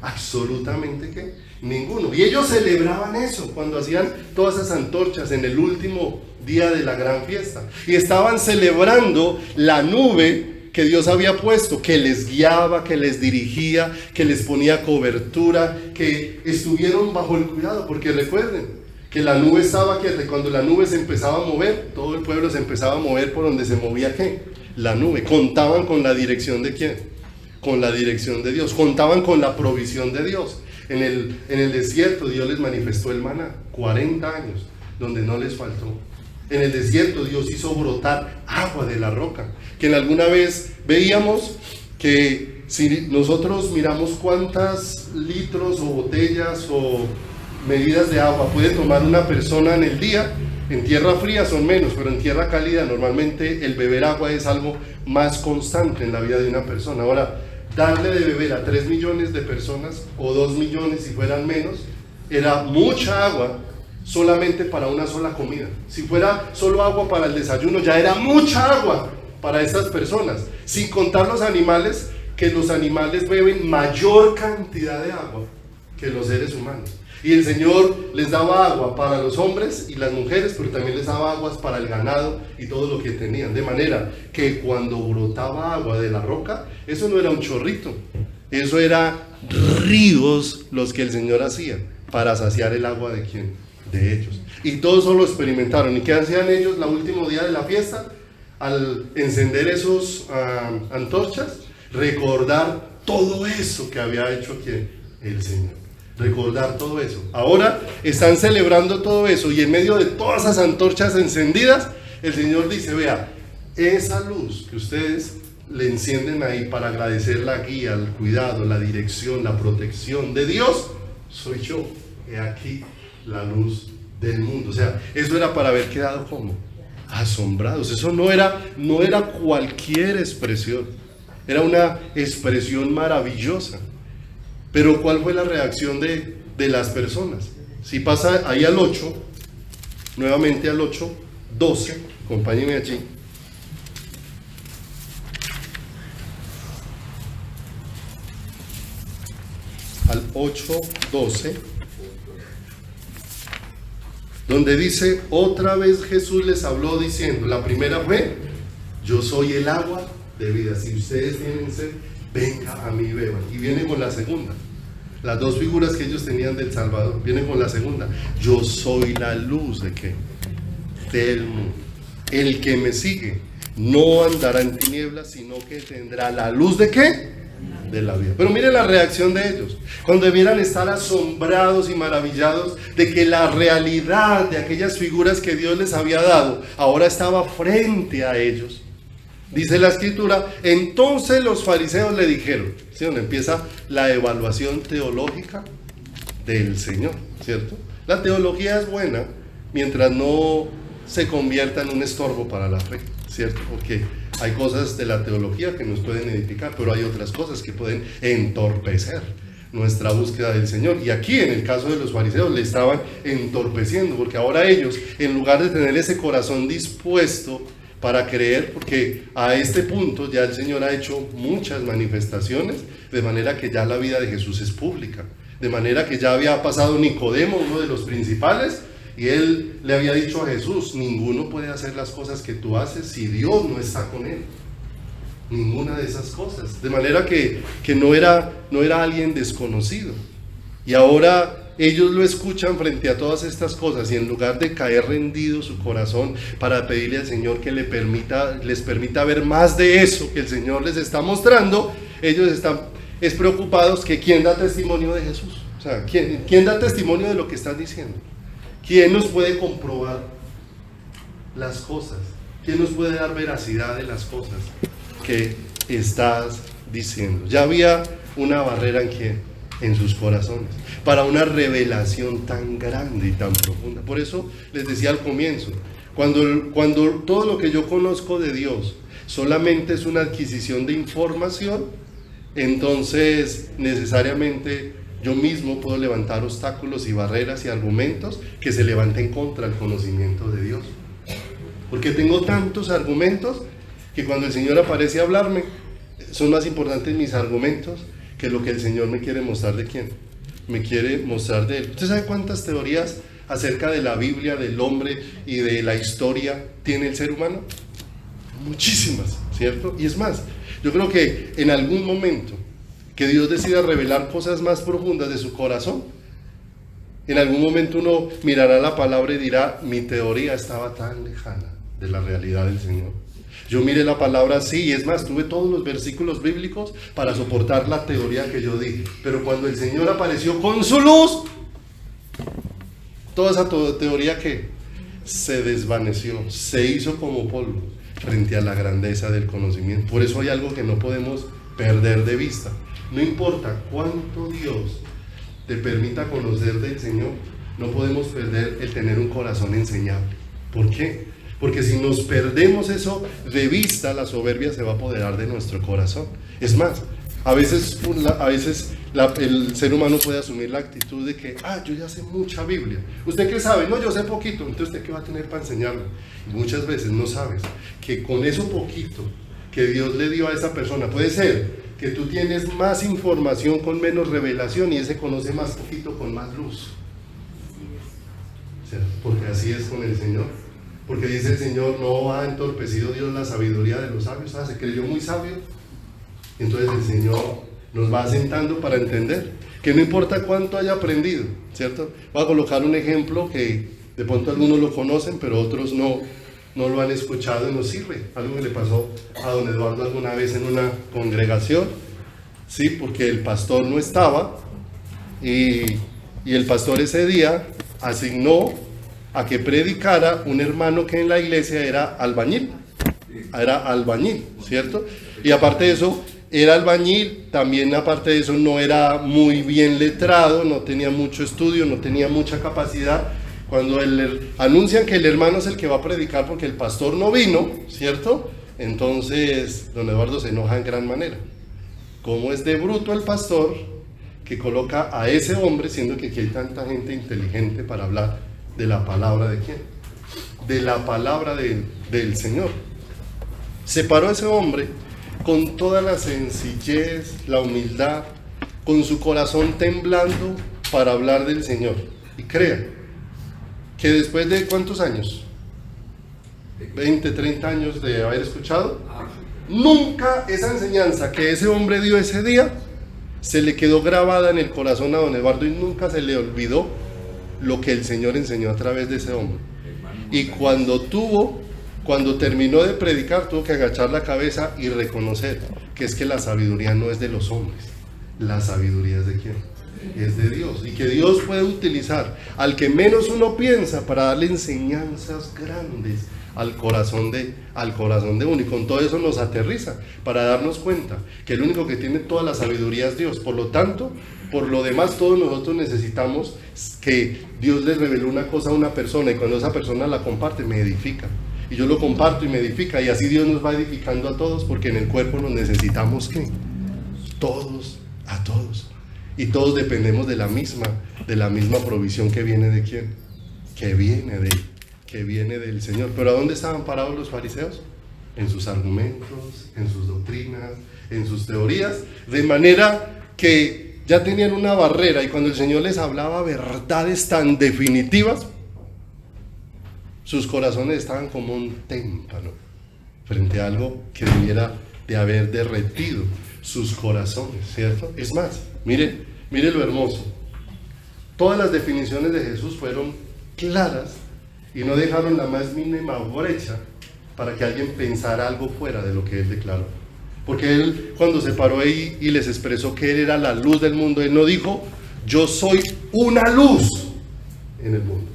Absolutamente que ninguno. Y ellos celebraban eso cuando hacían todas esas antorchas en el último día de la gran fiesta. Y estaban celebrando la nube que Dios había puesto, que les guiaba, que les dirigía, que les ponía cobertura, que estuvieron bajo el cuidado. Porque recuerden que la nube estaba quieta, y cuando la nube se empezaba a mover, todo el pueblo se empezaba a mover por donde se movía ¿qué? La nube. Contaban con la dirección de ¿quién? Con la dirección de Dios. Contaban con la provisión de Dios. En el desierto Dios les manifestó el maná, 40 años, donde no les faltó. En el desierto Dios hizo brotar agua de la roca, que en alguna vez veíamos que si nosotros miramos cuántos litros o botellas o medidas de agua puede tomar una persona en el día, en tierra fría son menos, pero en tierra cálida normalmente el beber agua es algo más constante en la vida de una persona. Ahora, darle de beber a 3 millones de personas o 2 millones si fueran menos, era mucha agua solamente para una sola comida. Si fuera solo agua para el desayuno, ya era mucha agua para estas personas, sin contar los animales, que los animales beben mayor cantidad de agua que los seres humanos. Y el Señor les daba agua para los hombres y las mujeres, pero también les daba aguas para el ganado y todo lo que tenían. De manera que cuando brotaba agua de la roca, eso no era un chorrito, eso era ríos los que el Señor hacía para saciar el agua de ¿quién? De ellos. Y todos eso lo experimentaron. ¿Y qué hacían ellos el último día de la fiesta? Al encender esos antorchas, recordar todo eso que había hecho ¿quién? El Señor. Recordar todo eso. Ahora están celebrando todo eso, y en medio de todas esas antorchas encendidas, el Señor dice: vea, esa luz que ustedes le encienden ahí para agradecer la guía, el cuidado, la dirección, la protección de Dios, soy yo. He aquí la luz del mundo. O sea, eso era para haber quedado como asombrados. Eso no era cualquier expresión, era una expresión maravillosa. Pero ¿cuál fue la reacción de las personas? Si pasa ahí al 8, nuevamente al 8, 12, acompáñenme allí. Al 8, 12, donde dice: otra vez Jesús les habló diciendo, la primera fue: yo soy el agua de vida, si ustedes tienen sed, venga a mí, beban. Y viene con la segunda. Las dos figuras que ellos tenían del Salvador, vienen con la segunda: yo soy la luz de ¿qué? Del mundo. El que me sigue no andará en tinieblas, sino que tendrá la luz de ¿qué? De la vida. Pero miren la reacción de ellos, cuando debieran estar asombrados y maravillados de que la realidad de aquellas figuras que Dios les había dado ahora estaba frente a ellos. Dice la escritura: entonces los fariseos le dijeron, ¿sí? Donde empieza la evaluación teológica del Señor, ¿cierto? La teología es buena mientras no se convierta en un estorbo para la fe, ¿cierto? Porque hay cosas de la teología que nos pueden edificar, pero hay otras cosas que pueden entorpecer nuestra búsqueda del Señor. Y aquí, en el caso de los fariseos, le estaban entorpeciendo, porque ahora ellos, en lugar de tener ese corazón dispuesto para creer, porque a este punto ya el Señor ha hecho muchas manifestaciones, de manera que ya la vida de Jesús es pública, de manera que ya había pasado Nicodemo, uno de los principales, y él le había dicho a Jesús: ninguno puede hacer las cosas que tú haces si Dios no está con él. Ninguna de esas cosas. De manera que no era alguien desconocido. Y ahora ellos lo escuchan frente a todas estas cosas y en lugar de caer rendido su corazón para pedirle al Señor que les permita ver más de eso que el Señor les está mostrando, ellos están preocupados que ¿quién da testimonio de Jesús? O sea, ¿quién da testimonio de lo que estás diciendo? ¿Quién nos puede comprobar las cosas? ¿Quién nos puede dar veracidad de las cosas que estás diciendo? Ya había una barrera en sus corazones para una revelación tan grande y tan profunda. Por eso les decía al comienzo, cuando todo lo que yo conozco de Dios solamente es una adquisición de información, entonces necesariamente yo mismo puedo levantar obstáculos y barreras y argumentos que se levanten contra el conocimiento de Dios, porque tengo tantos argumentos que cuando el Señor aparece a hablarme, son más importantes mis argumentos que lo que el Señor me quiere mostrar de quién, me quiere mostrar de Él. ¿Usted sabe cuántas teorías acerca de la Biblia, del hombre y de la historia tiene el ser humano? Muchísimas, ¿cierto? Y es más, yo creo que en algún momento que Dios decida revelar cosas más profundas de su corazón, en algún momento uno mirará la palabra y dirá, mi teoría estaba tan lejana de la realidad del Señor. Yo miré la palabra así, y es más, tuve todos los versículos bíblicos para soportar la teoría que yo dije, pero cuando el Señor apareció con su luz, toda esa teoría que se desvaneció, se hizo como polvo frente a la grandeza del conocimiento. Por eso hay algo que no podemos perder de vista. No importa cuánto Dios te permita conocer del Señor, no podemos perder el tener un corazón enseñable. ¿Por qué? Porque si nos perdemos eso de vista, la soberbia se va a apoderar de nuestro corazón. Es más, a veces el ser humano puede asumir la actitud de que, yo ya sé mucha Biblia. ¿Usted qué sabe? No, yo sé poquito. Entonces, ¿usted qué va a tener para enseñarme? Y muchas veces no sabes que con eso poquito que Dios le dio a esa persona, puede ser que tú tienes más información con menos revelación y ese conoce más poquito con más luz. ¿Cierto? Porque así es con el Señor. Porque dice el Señor, no ha entorpecido Dios la sabiduría de los sabios. Se creyó muy sabio. Entonces el Señor nos va asentando para entender que no importa cuánto haya aprendido, ¿cierto? Voy a colocar un ejemplo que de pronto algunos lo conocen, pero otros no lo han escuchado y nos sirve. Algo que le pasó a don Eduardo alguna vez en una congregación, ¿sí? Porque el pastor no estaba y el pastor ese día asignó a que predicara un hermano que en la iglesia era albañil, ¿cierto? Y aparte de eso, era albañil, también aparte de eso no era muy bien letrado, no tenía mucho estudio, no tenía mucha capacidad. Cuando anuncian que el hermano es el que va a predicar porque el pastor no vino, ¿cierto? Entonces don Eduardo se enoja en gran manera. ¿Cómo es de bruto el pastor que coloca a ese hombre, siendo que aquí hay tanta gente inteligente para hablar de la palabra de quién? De la palabra del Señor. Separó a ese hombre con toda la sencillez, la humildad, con su corazón temblando para hablar del Señor. Y crea que después de ¿cuántos años? 20, 30 años de haber escuchado, nunca esa enseñanza que ese hombre dio ese día se le quedó grabada en el corazón a don Eduardo y nunca se le olvidó lo que el Señor enseñó a través de ese hombre. Y cuando terminó de predicar, tuvo que agachar la cabeza y reconocer que es que la sabiduría no es de los hombres, la sabiduría es de ¿quién? Es de Dios, y que Dios puede utilizar al que menos uno piensa para darle enseñanzas grandes al corazón de uno, y con todo eso nos aterriza para darnos cuenta que el único que tiene toda la sabiduría es Dios. Por lo tanto, por lo demás, todos nosotros necesitamos que Dios le reveló una cosa a una persona, y cuando esa persona la comparte, me edifica, y yo lo comparto y me edifica, y así Dios nos va edificando a todos, porque en el cuerpo nos necesitamos ¿qué? Todos, a todos. Y todos dependemos de la misma provisión que viene de ¿quién? Que viene del Señor. Pero ¿a dónde estaban parados los fariseos? En sus argumentos, en sus doctrinas, en sus teorías, de manera que ya tenían una barrera, y cuando el Señor les hablaba verdades tan definitivas, sus corazones estaban como un témpano frente a algo que debiera de haber derretido sus corazones, ¿cierto? Es más, mire lo hermoso. Todas las definiciones de Jesús fueron claras y no dejaron la más mínima brecha para que alguien pensara algo fuera de lo que él declaró. Porque él, cuando se paró ahí y les expresó que él era la luz del mundo, él no dijo, yo soy una luz en el mundo.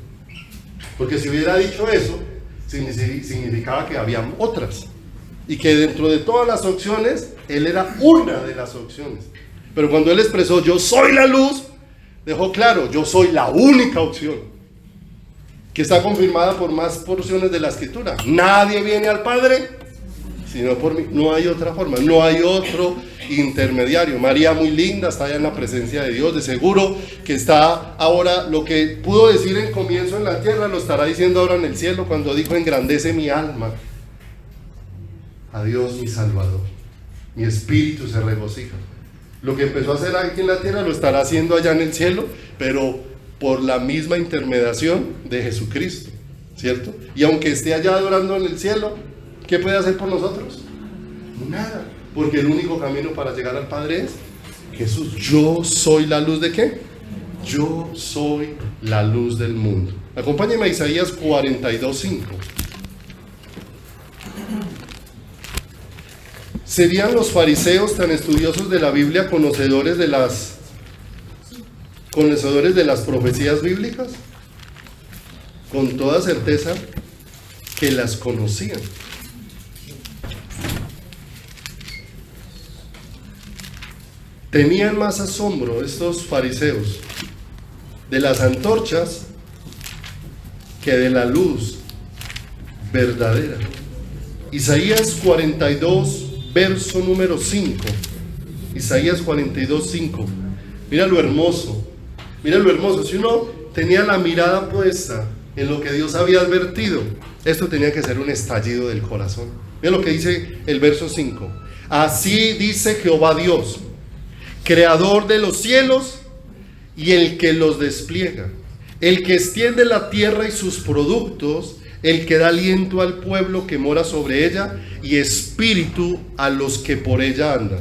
Porque si hubiera dicho eso, significaba que había otras. Y que dentro de todas las opciones, él era una de las opciones. Pero cuando él expresó, yo soy la luz, dejó claro, yo soy la única opción. Que está confirmada por más porciones de la Escritura. Nadie viene al Padre, sino por mí. No hay otra forma, no hay otro intermediario. María, muy linda, está allá en la presencia de Dios. De seguro que está ahora, lo que pudo decir en comienzo en la tierra, lo estará diciendo ahora en el cielo, cuando dijo, engrandece mi alma a Dios mi Salvador. Mi espíritu se regocija. Lo que empezó a hacer aquí en la tierra, lo estará haciendo allá en el cielo, pero por la misma intermediación de Jesucristo, ¿cierto? Y aunque esté allá adorando en el cielo, ¿qué puede hacer por nosotros? Nada, porque el único camino para llegar al Padre es Jesús. Yo soy la luz de ¿qué? Yo soy la luz del mundo. Acompáñenme a Isaías 42:5. ¿Serían los fariseos tan estudiosos de la Biblia conocedores de las profecías bíblicas? Con toda certeza que las conocían. Tenían más asombro estos fariseos de las antorchas que de la luz verdadera. Isaías 42, verso número 5. Isaías 42, 5. Mira lo hermoso. Mira lo hermoso. Si uno tenía la mirada puesta en lo que Dios había advertido, esto tenía que ser un estallido del corazón. Mira lo que dice el verso 5. Así dice Jehová Dios, creador de los cielos y el que los despliega, el que extiende la tierra y sus productos, el que da aliento al pueblo que mora sobre ella y espíritu a los que por ella andan.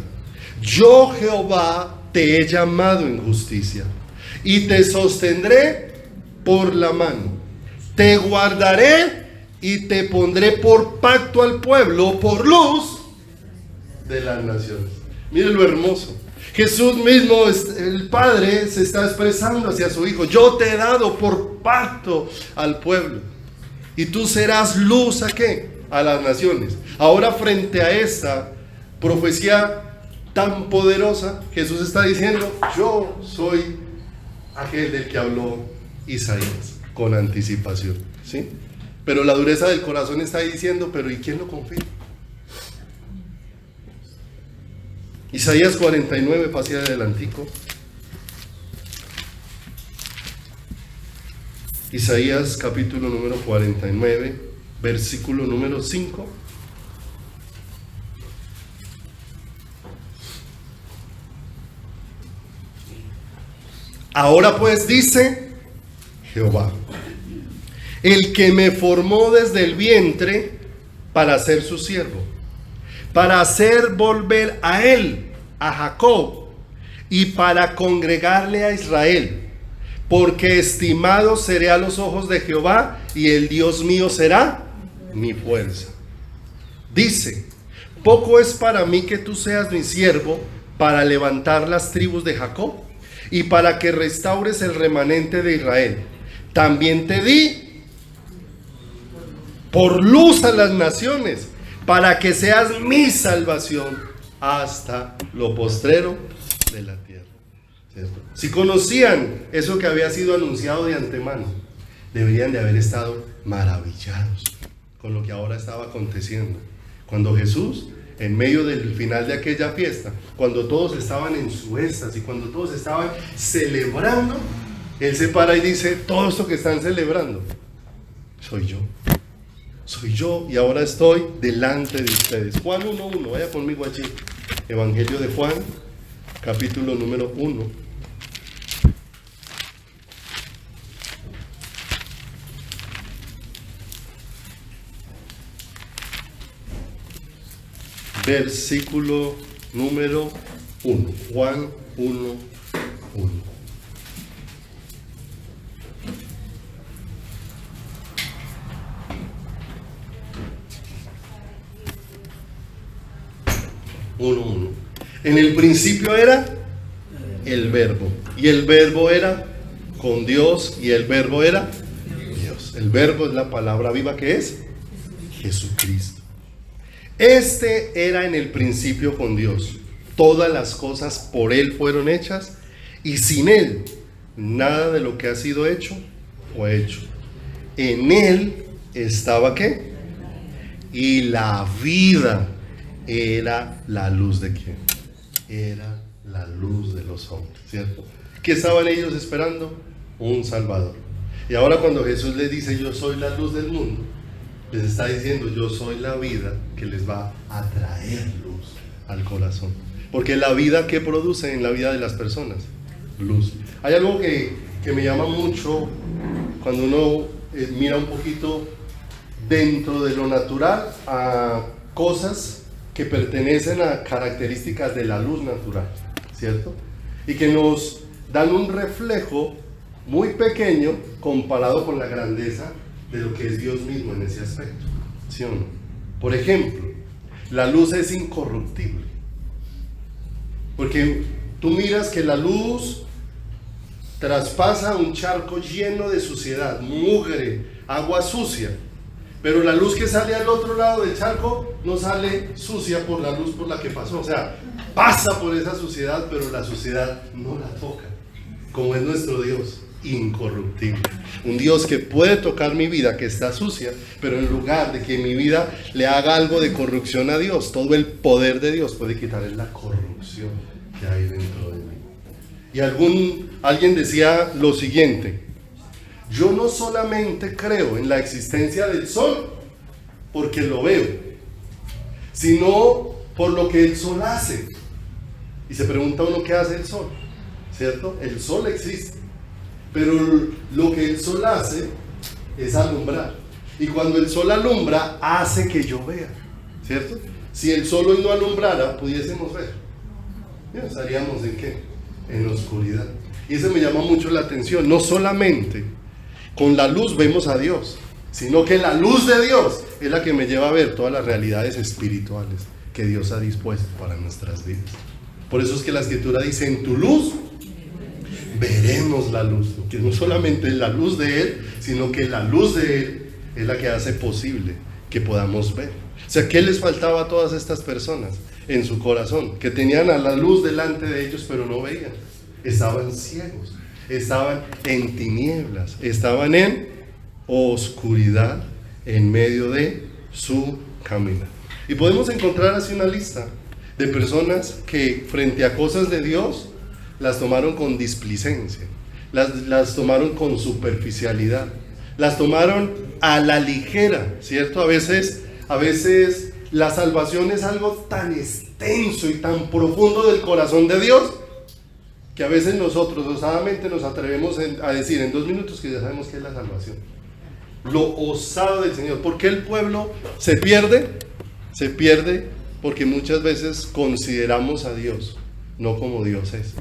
Yo, Jehová, te he llamado en justicia y te sostendré por la mano. Te guardaré y te pondré por pacto al pueblo, por luz de las naciones. Miren lo hermoso. Jesús mismo, el Padre, se está expresando hacia su Hijo. Yo te he dado por pacto al pueblo. Y tú serás luz ¿a qué? A las naciones. Ahora, frente a esta profecía tan poderosa, Jesús está diciendo, yo soy aquel del que habló Isaías con anticipación, ¿sí? Pero la dureza del corazón está diciendo, pero ¿y quién lo confirma? Isaías 49, pase adelantico. Isaías capítulo número 49, versículo número 5. Ahora pues dice Jehová, el que me formó desde el vientre para ser su siervo, para hacer volver a él, a Jacob, y para congregarle a Israel, porque estimado seré a los ojos de Jehová, y el Dios mío será mi fuerza. Dice, poco es para mí que tú seas mi siervo, para levantar las tribus de Jacob, y para que restaures el remanente de Israel. También te di por luz a las naciones, para que seas mi salvación hasta lo postrero de la tierra. ¿Cierto? Si conocían eso que había sido anunciado de antemano, deberían de haber estado maravillados con lo que ahora estaba aconteciendo. Cuando Jesús, en medio del final de aquella fiesta, cuando todos estaban en su éxtasis, cuando todos estaban celebrando, Él se para y dice, todo esto que están celebrando, soy yo. Soy yo y ahora estoy delante de ustedes. Juan 1:1, vaya conmigo allí. Evangelio de Juan, capítulo número 1. Versículo número 1. Juan 1:1. 1:1. En el principio era el verbo, y el verbo era con Dios, y el verbo era Dios. El verbo es la palabra viva que es Jesucristo. Este era en el principio con Dios. Todas las cosas por Él fueron hechas, y sin Él nada de lo que ha sido hecho fue hecho. En Él estaba ¿qué? Y la vida era la luz de ¿quién? Era la luz de los hombres, ¿cierto? ¿Qué estaban ellos esperando? Un Salvador. Y ahora cuando Jesús les dice yo soy la luz del mundo, les está diciendo yo soy la vida que les va a traer luz al corazón. Porque la vida que produce en la vida de las personas, luz. Hay algo que me llama mucho cuando uno mira un poquito dentro de lo natural a cosas que pertenecen a características de la luz natural, ¿cierto? Y que nos dan un reflejo muy pequeño comparado con la grandeza de lo que es Dios mismo en ese aspecto, ¿sí o no? Por ejemplo, la luz es incorruptible, porque tú miras que la luz traspasa un charco lleno de suciedad, mugre, agua sucia, pero la luz que sale al otro lado del charco no sale sucia por la luz por la que pasó, o sea, pasa por esa suciedad, pero la suciedad no la toca, como es nuestro Dios, incorruptible. Un Dios que puede tocar mi vida, que está sucia, pero en lugar de que mi vida le haga algo de corrupción a Dios, todo el poder de Dios puede quitarle la corrupción que hay dentro de mí. Y alguien decía lo siguiente: yo no solamente creo en la existencia del sol porque lo veo, sino por lo que el sol hace. Y se pregunta uno qué hace el sol, ¿cierto? El sol existe, pero lo que el sol hace es alumbrar. Y cuando el sol alumbra, hace que yo vea, ¿cierto? Si el sol hoy no alumbrara, pudiésemos ver. ¿Estaríamos en qué? En oscuridad. Y eso me llama mucho la atención. No solamente con la luz vemos a Dios, sino que la luz de Dios es la que me lleva a ver todas las realidades espirituales que Dios ha dispuesto para nuestras vidas. Por eso es que la Escritura dice: en tu luz veremos la luz, que no solamente es la luz de Él, sino que la luz de Él es la que hace posible que podamos ver. O sea, ¿qué les faltaba a todas estas personas en su corazón? Que tenían a la luz delante de ellos, pero no veían. Estaban ciegos, estaban en tinieblas, estaban en oscuridad en medio de su caminar. Y podemos encontrar así una lista de personas que frente a cosas de Dios las tomaron con displicencia, las tomaron con superficialidad, las tomaron a la ligera, ¿cierto? A veces la salvación es algo tan extenso y tan profundo del corazón de Dios que a veces nosotros osadamente nos atrevemos a decir en 2 minutos que ya sabemos qué es la salvación. Lo osado del Señor. ¿Por qué el pueblo se pierde? Se pierde porque muchas veces consideramos a Dios no como Dios es.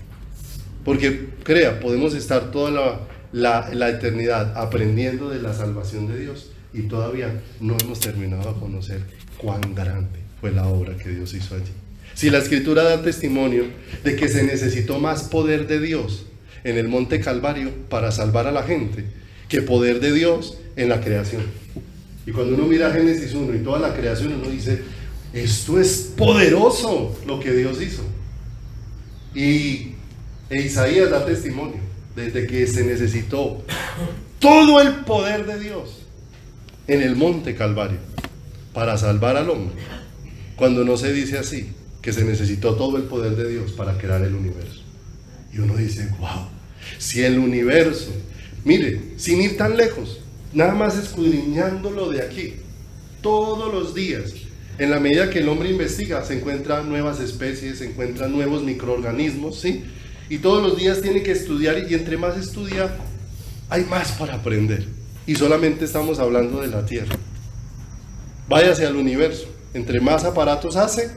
Porque crea, podemos estar toda la eternidad aprendiendo de la salvación de Dios y todavía no hemos terminado de conocer cuán grande fue la obra que Dios hizo allí. Si la Escritura da testimonio de que se necesitó más poder de Dios en el monte Calvario para salvar a la gente que poder de Dios en la creación. Y cuando uno mira Génesis 1 y toda la creación, uno dice: esto es poderoso lo que Dios hizo. Y Isaías da testimonio desde que se necesitó todo el poder de Dios en el monte Calvario para salvar al hombre, cuando no se dice así, que se necesitó todo el poder de Dios para crear el universo. Y uno dice: wow, si el universo, mire, sin ir tan lejos, nada más escudriñándolo de aquí, todos los días, en la medida que el hombre investiga, se encuentran nuevas especies, se encuentran nuevos microorganismos, ¿sí? Y todos los días tiene que estudiar, y entre más estudia, hay más para aprender. Y solamente estamos hablando de la Tierra. Váyase al universo. Entre más aparatos hace,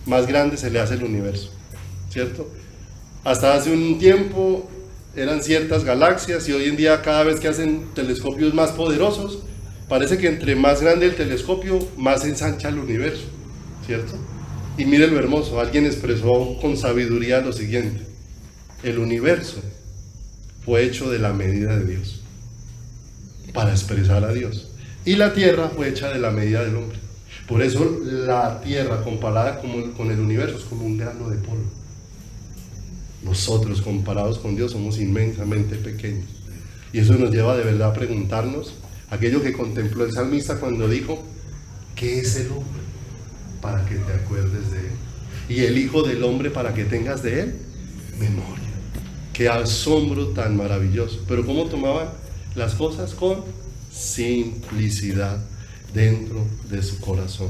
más grande se le hace el universo, ¿cierto? Hasta hace un tiempo eran ciertas galaxias, y hoy en día cada vez que hacen telescopios más poderosos, parece que entre más grande el telescopio, más se ensancha el universo, ¿cierto? Y mire lo hermoso, alguien expresó con sabiduría lo siguiente: el universo fue hecho de la medida de Dios, para expresar a Dios. Y la tierra fue hecha de la medida del hombre. Por eso la tierra comparada con el universo es como un grano de polvo. Nosotros comparados con Dios somos inmensamente pequeños. Y eso nos lleva de verdad a preguntarnos aquello que contempló el salmista cuando dijo: ¿qué es el hombre para que te acuerdes de él? Y el Hijo del Hombre para que tengas de él memoria. Qué asombro tan maravilloso. Pero cómo tomaban las cosas con simplicidad dentro de su corazón.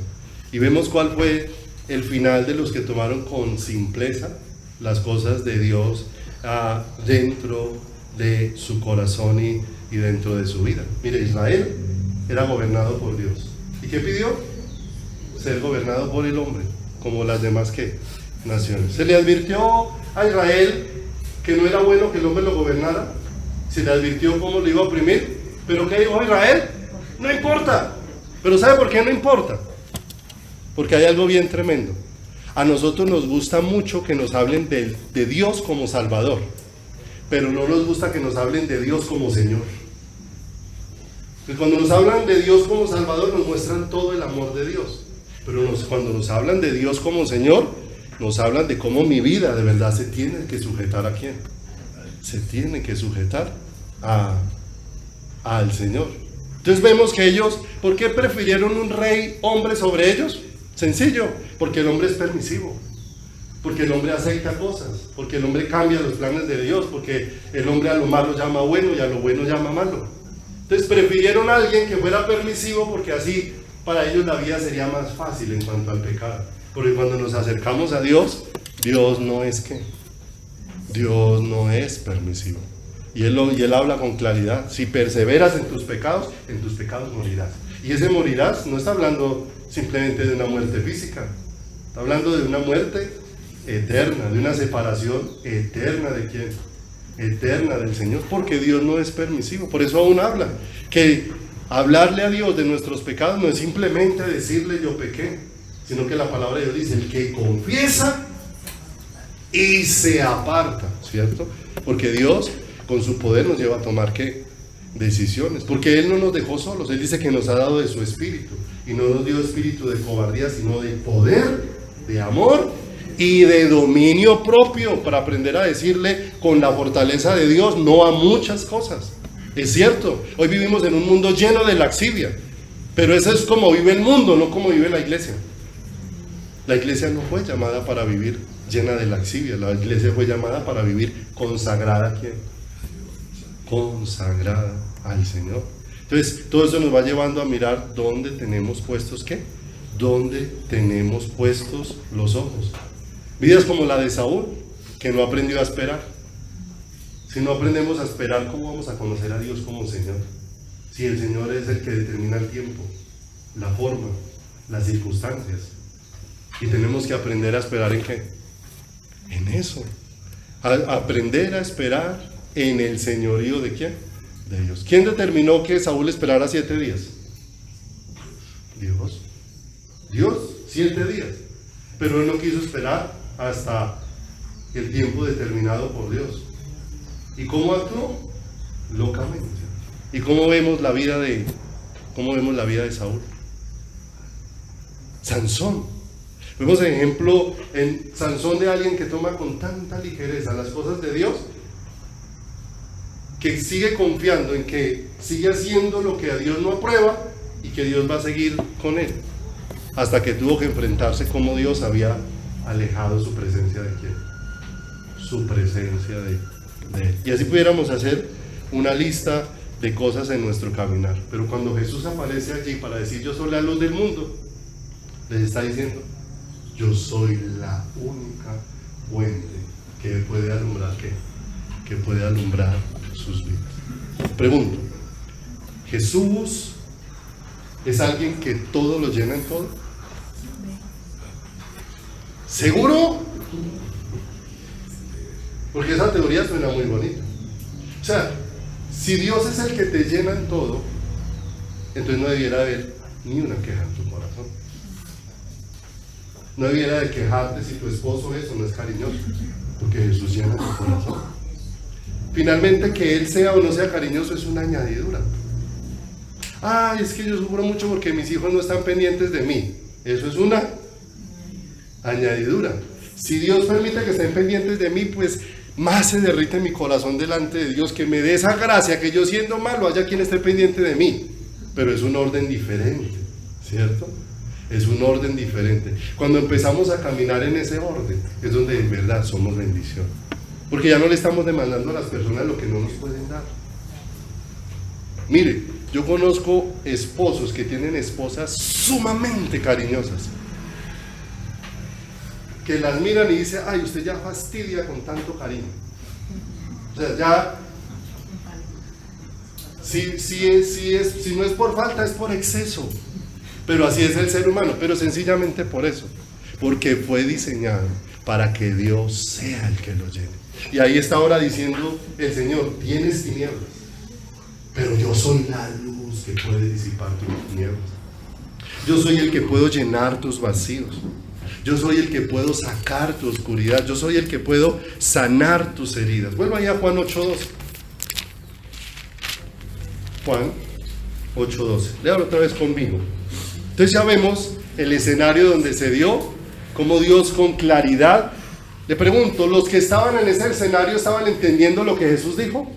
Y vemos cuál fue el final de los que tomaron con simpleza las cosas de Dios dentro de su corazón y dentro de su vida. Mire, Israel era gobernado por Dios. ¿Y qué pidió? Ser gobernado por el hombre, como las demás naciones. Se le advirtió a Israel que no era bueno que el hombre lo gobernara. Se le advirtió cómo lo iba a oprimir. ¿Pero qué dijo Israel? No importa. ¿Pero sabe por qué no importa? Porque hay algo bien tremendo. A nosotros nos gusta mucho que nos hablen de Dios como Salvador, pero no nos gusta que nos hablen de Dios como Señor. Y cuando nos hablan de Dios como Salvador, nos muestran todo el amor de Dios. Pero cuando nos hablan de Dios como Señor, nos hablan de cómo mi vida de verdad se tiene que sujetar a quién. Se tiene que sujetar al Señor. Entonces vemos que ellos, ¿por qué prefirieron un rey hombre sobre ellos? Sencillo, porque el hombre es permisivo, porque el hombre aceita cosas, porque el hombre cambia los planes de Dios, porque el hombre a lo malo llama bueno y a lo bueno llama malo. Entonces prefirieron a alguien que fuera permisivo, porque así para ellos la vida sería más fácil en cuanto al pecado. Porque cuando nos acercamos a Dios, Dios no es permisivo. Y él habla con claridad: si perseveras en tus pecados morirás. Y ese morirás no está hablando simplemente de una muerte física, está hablando de una muerte eterna, de una separación eterna. ¿De quién? Eterna del Señor, porque Dios no es permisivo. Por eso aún habla que hablarle a Dios de nuestros pecados no es simplemente decirle yo pequé, sino que la palabra de Dios dice: el que confiesa y se aparta, ¿cierto? Porque Dios con su poder nos lleva a tomar ¿qué? Decisiones, porque Él no nos dejó solos. Él dice que nos ha dado de su espíritu, y no nos dio espíritu de cobardía, sino de poder, de amor y de dominio propio, para aprender a decirle con la fortaleza de Dios no a muchas cosas. Es cierto, hoy vivimos en un mundo lleno de laxivia, pero eso es como vive el mundo, no como vive la iglesia. La iglesia no fue llamada para vivir llena de laxivia, la iglesia fue llamada para vivir consagrada ¿a quién? Consagrada al Señor. Entonces todo eso nos va llevando a mirar dónde tenemos puestos ¿qué? Dónde tenemos puestos los ojos. Vidas como la de Saúl, que no aprendió a esperar. Si no aprendemos a esperar, ¿cómo vamos a conocer a Dios como Señor? Si el Señor es el que determina el tiempo, la forma, las circunstancias. Y tenemos que aprender a esperar ¿en qué? En eso. Aprender a esperar en el señorío ¿de quién? De Dios. ¿Quién determinó que Saúl esperara 7 días? Dios. Dios, 7 días. Pero él no quiso esperar hasta el tiempo determinado por Dios. ¿Y cómo actuó? Locamente. ¿Y cómo vemos la vida de Saúl? Sansón. Vemos ejemplo en Sansón de alguien que toma con tanta ligereza las cosas de Dios, que sigue confiando en que sigue haciendo lo que a Dios no aprueba y que Dios va a seguir con él, hasta que tuvo que enfrentarse como Dios había alejado su presencia de quién, su presencia de él. Y así pudiéramos hacer una lista de cosas en nuestro caminar. Pero cuando Jesús aparece allí para decir yo soy la luz del mundo, les está diciendo: yo soy la única fuente que puede alumbrar que puede alumbrar sus vidas. Pregunto: ¿Jesús es alguien que todo lo llena en todo? ¿Seguro? Porque esa teoría suena muy bonita. O sea, si Dios es el que te llena en todo, entonces no debiera haber ni una queja en tu corazón. No debiera de quejarte si tu esposo es o no es cariñoso, porque Jesús llena tu corazón. Finalmente, que él sea o no sea cariñoso es una añadidura. Ay, es que yo sufro mucho porque mis hijos no están pendientes de mí. Eso es una añadidura. Si Dios permite que estén pendientes de mí, pues más se derrite mi corazón delante de Dios, que me dé esa gracia, que yo siendo malo haya quien esté pendiente de mí. Pero es un orden diferente, ¿cierto? Es un orden diferente. Cuando empezamos a caminar en ese orden, es donde en verdad somos bendición. Porque ya no le estamos demandando a las personas lo que no nos pueden dar. Mire, yo conozco esposos que tienen esposas sumamente cariñosas, que las miran y dicen, ay, usted ya fastidia con tanto cariño. O sea, ya, si no es por falta, es por exceso. Pero así es el ser humano, pero sencillamente por eso, porque fue diseñado para que Dios sea el que lo llene. Y ahí está ahora diciendo el Señor, tienes tinieblas, pero yo soy la luz que puede disipar tus tinieblas. Yo soy el que puedo llenar tus vacíos. Yo soy el que puedo sacar tu oscuridad. Yo soy el que puedo sanar tus heridas. Vuelvo ahí a Juan 8:12. Juan 8:12. Léalo otra vez conmigo. Entonces ya vemos el escenario donde se dio, cómo Dios con claridad. Le pregunto, ¿los que estaban en ese escenario estaban entendiendo lo que Jesús dijo?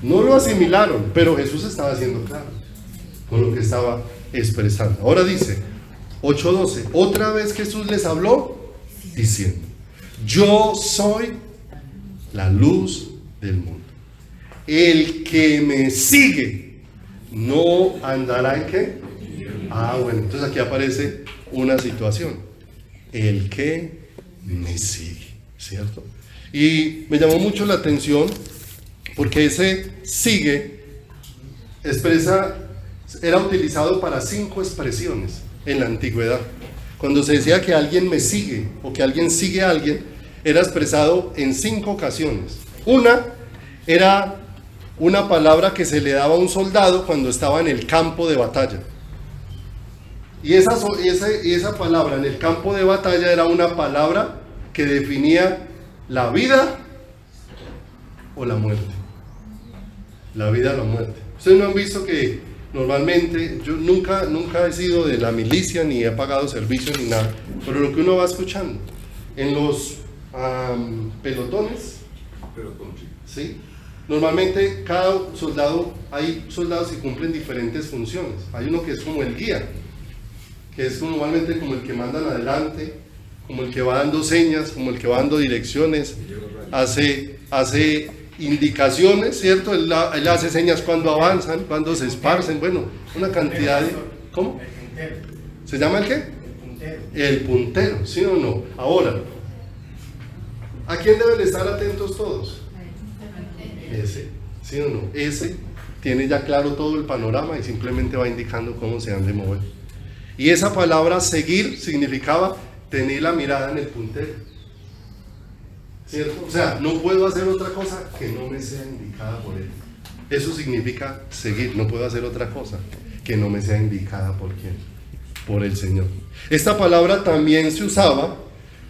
No lo asimilaron, pero Jesús estaba siendo claro con lo que estaba expresando. Ahora dice 8:12, otra vez Jesús les habló diciendo, yo soy la luz del mundo. El que me sigue no andará en ¿qué? Bueno, entonces aquí aparece una situación. El que me sigue, ¿cierto? Y me llamó mucho la atención porque ese sigue era utilizado para 5 expresiones en la antigüedad. Cuando se decía que alguien me sigue o que alguien sigue a alguien, era expresado en 5 ocasiones. Una era una palabra que se le daba a un soldado cuando estaba en el campo de batalla. Y esa palabra en el campo de batalla era una palabra que definía la vida o la muerte. La vida o la muerte. Ustedes no han visto que normalmente, yo nunca he sido de la milicia, ni he pagado servicio ni nada, pero lo que uno va escuchando en los pelotones, ¿sí? Normalmente cada soldado, hay soldados que cumplen diferentes funciones. Hay uno que es como el guía, que es normalmente como el que mandan adelante, como el que va dando señas, como el que va dando direcciones, hace indicaciones, ¿cierto? Él hace señas cuando avanzan, cuando se esparcen, bueno, una cantidad de... ¿Cómo? ¿Se llama el qué? El puntero, ¿sí o no? Ahora, ¿a quién deben estar atentos todos? Ese, ¿sí o no? Ese tiene ya claro todo el panorama y simplemente va indicando cómo se han de mover. Y esa palabra seguir significaba tener la mirada en el puntero, ¿cierto? O sea, no puedo hacer otra cosa que no me sea indicada por él. Eso significa seguir, no puedo hacer otra cosa que no me sea indicada por quién, por el Señor. Esta palabra también se usaba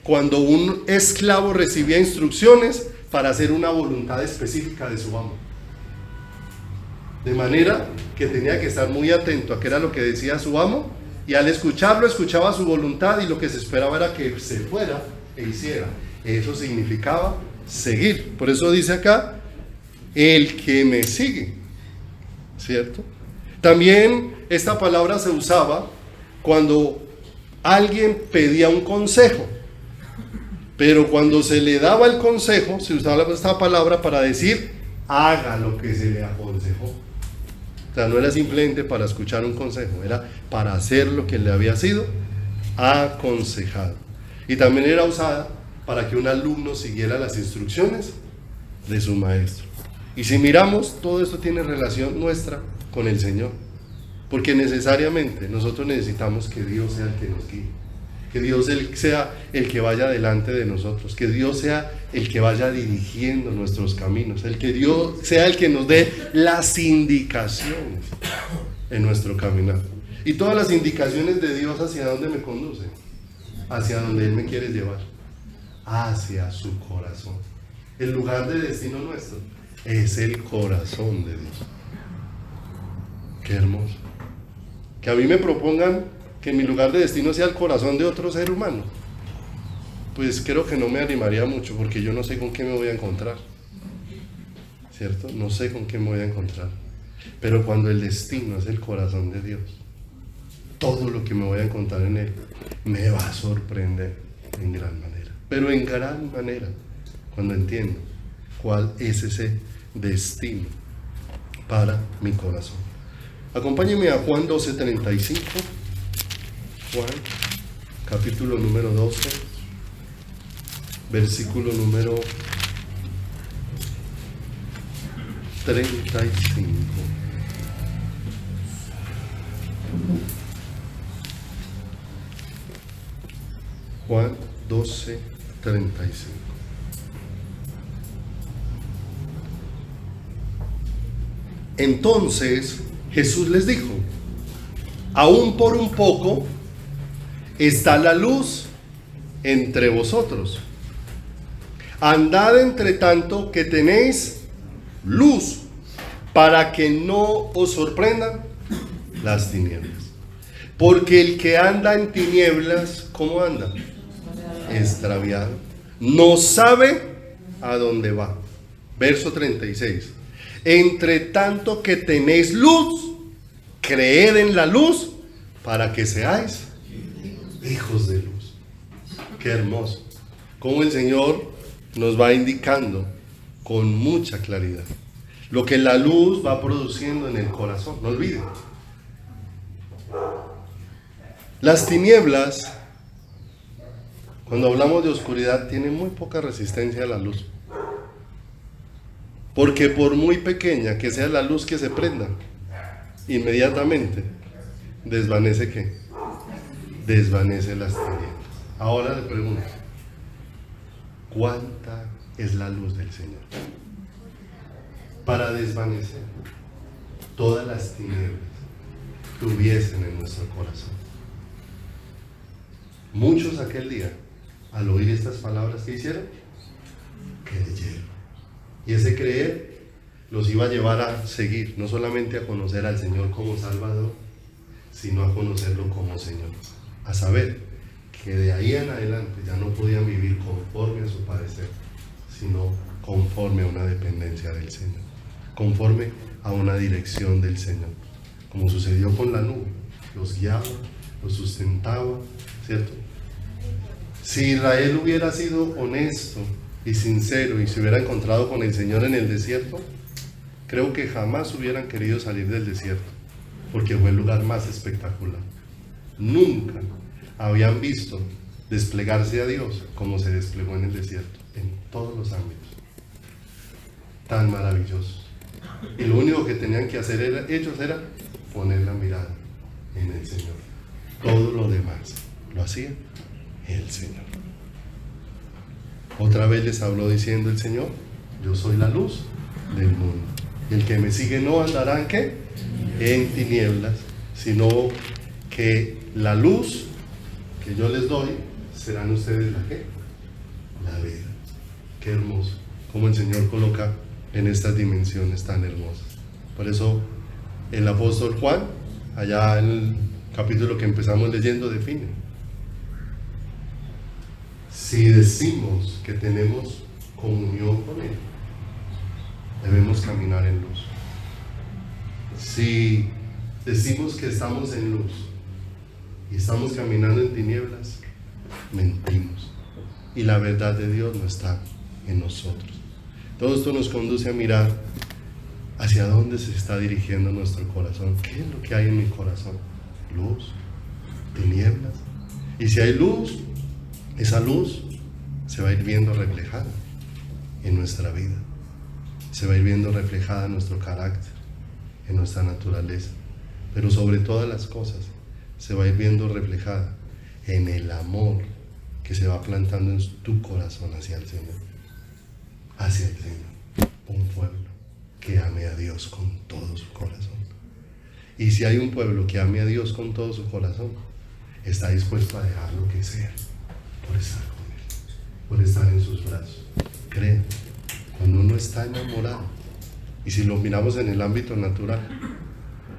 cuando un esclavo recibía instrucciones para hacer una voluntad específica de su amo. De manera que tenía que estar muy atento a qué era lo que decía su amo, y al escucharlo, escuchaba su voluntad, y lo que se esperaba era que se fuera e hiciera. Eso significaba seguir. Por eso dice acá, el que me sigue, ¿cierto? También esta palabra se usaba cuando alguien pedía un consejo, pero cuando se le daba el consejo, se usaba esta palabra para decir, haga lo que se le aconsejó. O sea, no era simplemente para escuchar un consejo, era para hacer lo que le había sido aconsejado. Y también era usada para que un alumno siguiera las instrucciones de su maestro. Y si miramos, todo esto tiene relación nuestra con el Señor, porque necesariamente nosotros necesitamos que Dios sea el que nos guíe, que Dios sea el que vaya delante de nosotros, que Dios sea el que vaya dirigiendo nuestros caminos, el que Dios sea el que nos dé las indicaciones en nuestro caminar. Y todas las indicaciones de Dios, ¿hacia dónde me conducen? Hacia donde Él me quiere llevar, hacia su corazón. El lugar de destino nuestro es el corazón de Dios. Qué hermoso. Que a mí me propongan que mi lugar de destino sea el corazón de otro ser humano, pues creo que no me animaría mucho, porque yo no sé con qué me voy a encontrar, ¿cierto? No sé con qué me voy a encontrar. Pero cuando el destino es el corazón de Dios, todo lo que me voy a encontrar en Él me va a sorprender en gran manera. Pero en gran manera, cuando entiendo cuál es ese destino para mi corazón. Acompáñenme a Juan 12:35. Juan, capítulo número 12, versículo número 35. Juan 12:35. Entonces Jesús les dijo: aún por un poco está la luz entre vosotros. Andad entre tanto que tenéis luz, para que no os sorprendan las tinieblas. Porque el que anda en tinieblas, ¿cómo anda? Extraviado. No sabe a dónde va. Verso 36. Entre tanto que tenéis luz, creed en la luz, para que seáis hijos de luz. Qué hermoso. Como el Señor nos va indicando con mucha claridad lo que la luz va produciendo en el corazón. No olviden. Las tinieblas, cuando hablamos de oscuridad, tienen muy poca resistencia a la luz. Porque por muy pequeña que sea la luz que se prenda, inmediatamente desvanece ¿qué? Desvanece las tinieblas. Ahora le pregunto, ¿cuánta es la luz del Señor para desvanecer todas las tinieblas que hubiesen en nuestro corazón? Muchos aquel día, al oír estas palabras, ¿qué hicieron? Creyeron. Y ese creer los iba a llevar a seguir, no solamente a conocer al Señor como Salvador, sino a conocerlo como Señor. A saber que de ahí en adelante ya no podían vivir conforme a su parecer, sino conforme a una dependencia del Señor, conforme a una dirección del Señor. Como sucedió con la nube, los guiaba, los sustentaba, ¿cierto? Si Israel hubiera sido honesto y sincero y se hubiera encontrado con el Señor en el desierto, creo que jamás hubieran querido salir del desierto, porque fue el lugar más espectacular. Nunca habían visto desplegarse a Dios como se desplegó en el desierto, en todos los ámbitos. Tan maravilloso. Y lo único que tenían que hacer ellos era poner la mirada en el Señor. Todo lo demás lo hacía el Señor. Otra vez les habló diciendo el Señor: yo soy la luz del mundo. Y el que me sigue no andará en ¿qué? En tinieblas, sino que la luz que yo les doy serán ustedes la ¿qué? La vida. Qué hermoso como el Señor coloca en estas dimensiones tan hermosas. Por eso el apóstol Juan, allá en el capítulo que empezamos leyendo, define: si decimos que tenemos comunión con Él, debemos caminar en luz. Si decimos que estamos en luz y estamos caminando en tinieblas, mentimos, y la verdad de Dios no está en nosotros. Todo esto nos conduce a mirar hacia dónde se está dirigiendo nuestro corazón. ¿Qué es lo que hay en mi corazón? Luz, tinieblas. Y si hay luz, esa luz se va a ir viendo reflejada en nuestra vida, se va a ir viendo reflejada en nuestro carácter, en nuestra naturaleza, pero sobre todas las cosas se va a ir viendo reflejada en el amor que se va plantando en tu corazón hacia el Señor, hacia el Señor. Un pueblo que ame a Dios con todo su corazón. Y si hay un pueblo que ame a Dios con todo su corazón, está dispuesto a dejar lo que sea por estar con Él, por estar en sus brazos. Creen, cuando uno está enamorado, y si lo miramos en el ámbito natural,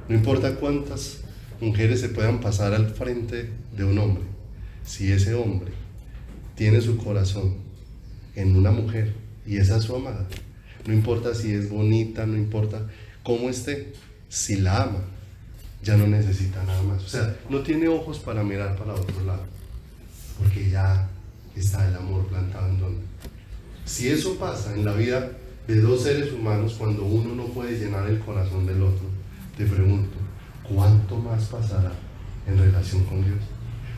no importa cuántas mujeres se puedan pasar al frente de un hombre, si ese hombre tiene su corazón en una mujer y esa es su amada, no importa si es bonita, no importa cómo esté, si la ama, ya no necesita nada más. O sea, no tiene ojos para mirar para otro lado, porque ya está el amor plantado en donde. Si eso pasa en la vida de dos seres humanos, cuando uno no puede llenar el corazón del otro, te pregunto, ¿cuánto más pasará en relación con Dios?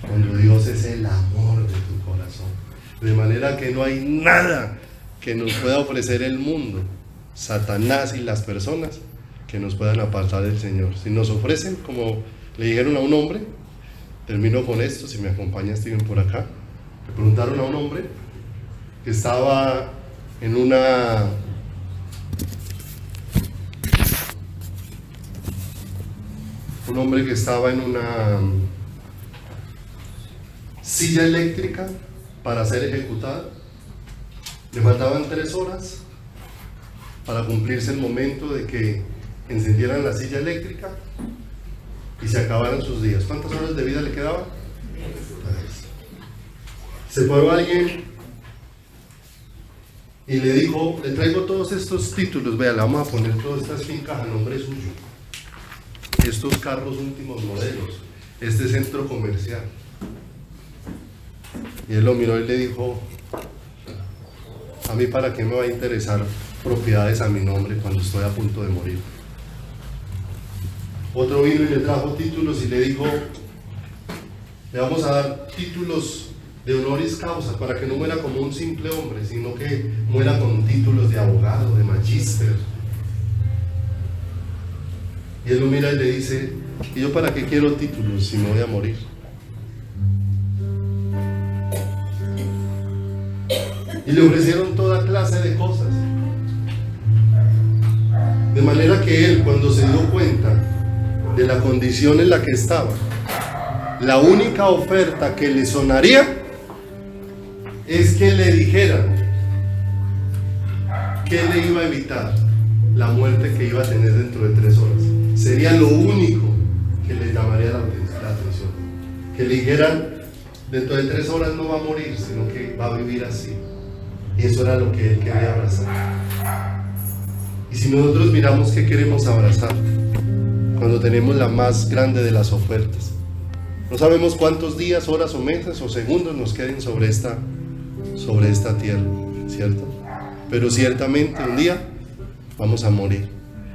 Cuando Dios es el amor de tu corazón, de manera que no hay nada que nos pueda ofrecer el mundo, Satanás y las personas, que nos puedan apartar del Señor. Si nos ofrecen, como le dijeron a un hombre, termino con esto, si me acompaña Steven por acá, le preguntaron a un hombre que estaba en una silla eléctrica para ser ejecutado. Le faltaban 3 horas para cumplirse el momento de que encendieran la silla eléctrica y se acabaran sus días. ¿Cuántas horas de vida le quedaban? 3. Se paró alguien y le dijo, le traigo todos estos títulos, vea, le vamos a poner todas estas fincas a nombre suyo, estos carros últimos modelos, este centro comercial. Y él lo miró y le dijo, a mí para qué me va a interesar propiedades a mi nombre cuando estoy a punto de morir. Otro vino y le trajo títulos y le dijo, le vamos a dar títulos de honoris causa para que no muera como un simple hombre, sino que muera con títulos de abogado, de magíster. Y él lo mira y le dice, ¿y yo para qué quiero títulos si me voy a morir? Y le ofrecieron toda clase de cosas, de manera que él, cuando se dio cuenta de la condición en la que estaba, la única oferta que le sonaría es que le dijeran que le iba a evitar la muerte que iba a tener dentro de 3 horas. Sería lo único que le llamaría la atención, que le dijeran, dentro de 3 horas no va a morir, sino que va a vivir así. Y eso era lo que él quería abrazar. Y si nosotros miramos qué queremos abrazar, cuando tenemos la más grande de las ofertas, no sabemos cuántos días, horas o meses o segundos nos queden sobre esta tierra, ¿cierto? Pero ciertamente un día vamos a morir.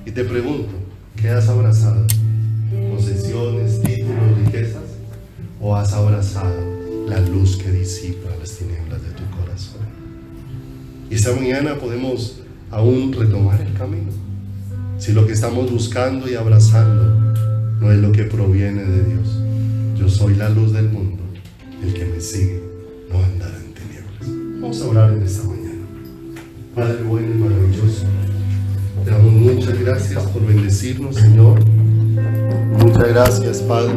Y te pregunto, ¿qué has abrazado? ¿Posesiones, títulos, riquezas? ¿O has abrazado la luz que disipa las tinieblas de tu corazón? Y esta mañana podemos aún retomar el camino. Si lo que estamos buscando y abrazando no es lo que proviene de Dios. Yo soy la luz del mundo, el que me sigue no andará en tinieblas. Vamos a orar en esta mañana. Padre bueno y maravilloso, te damos muchas gracias por bendecirnos, Señor. Muchas gracias, Padre,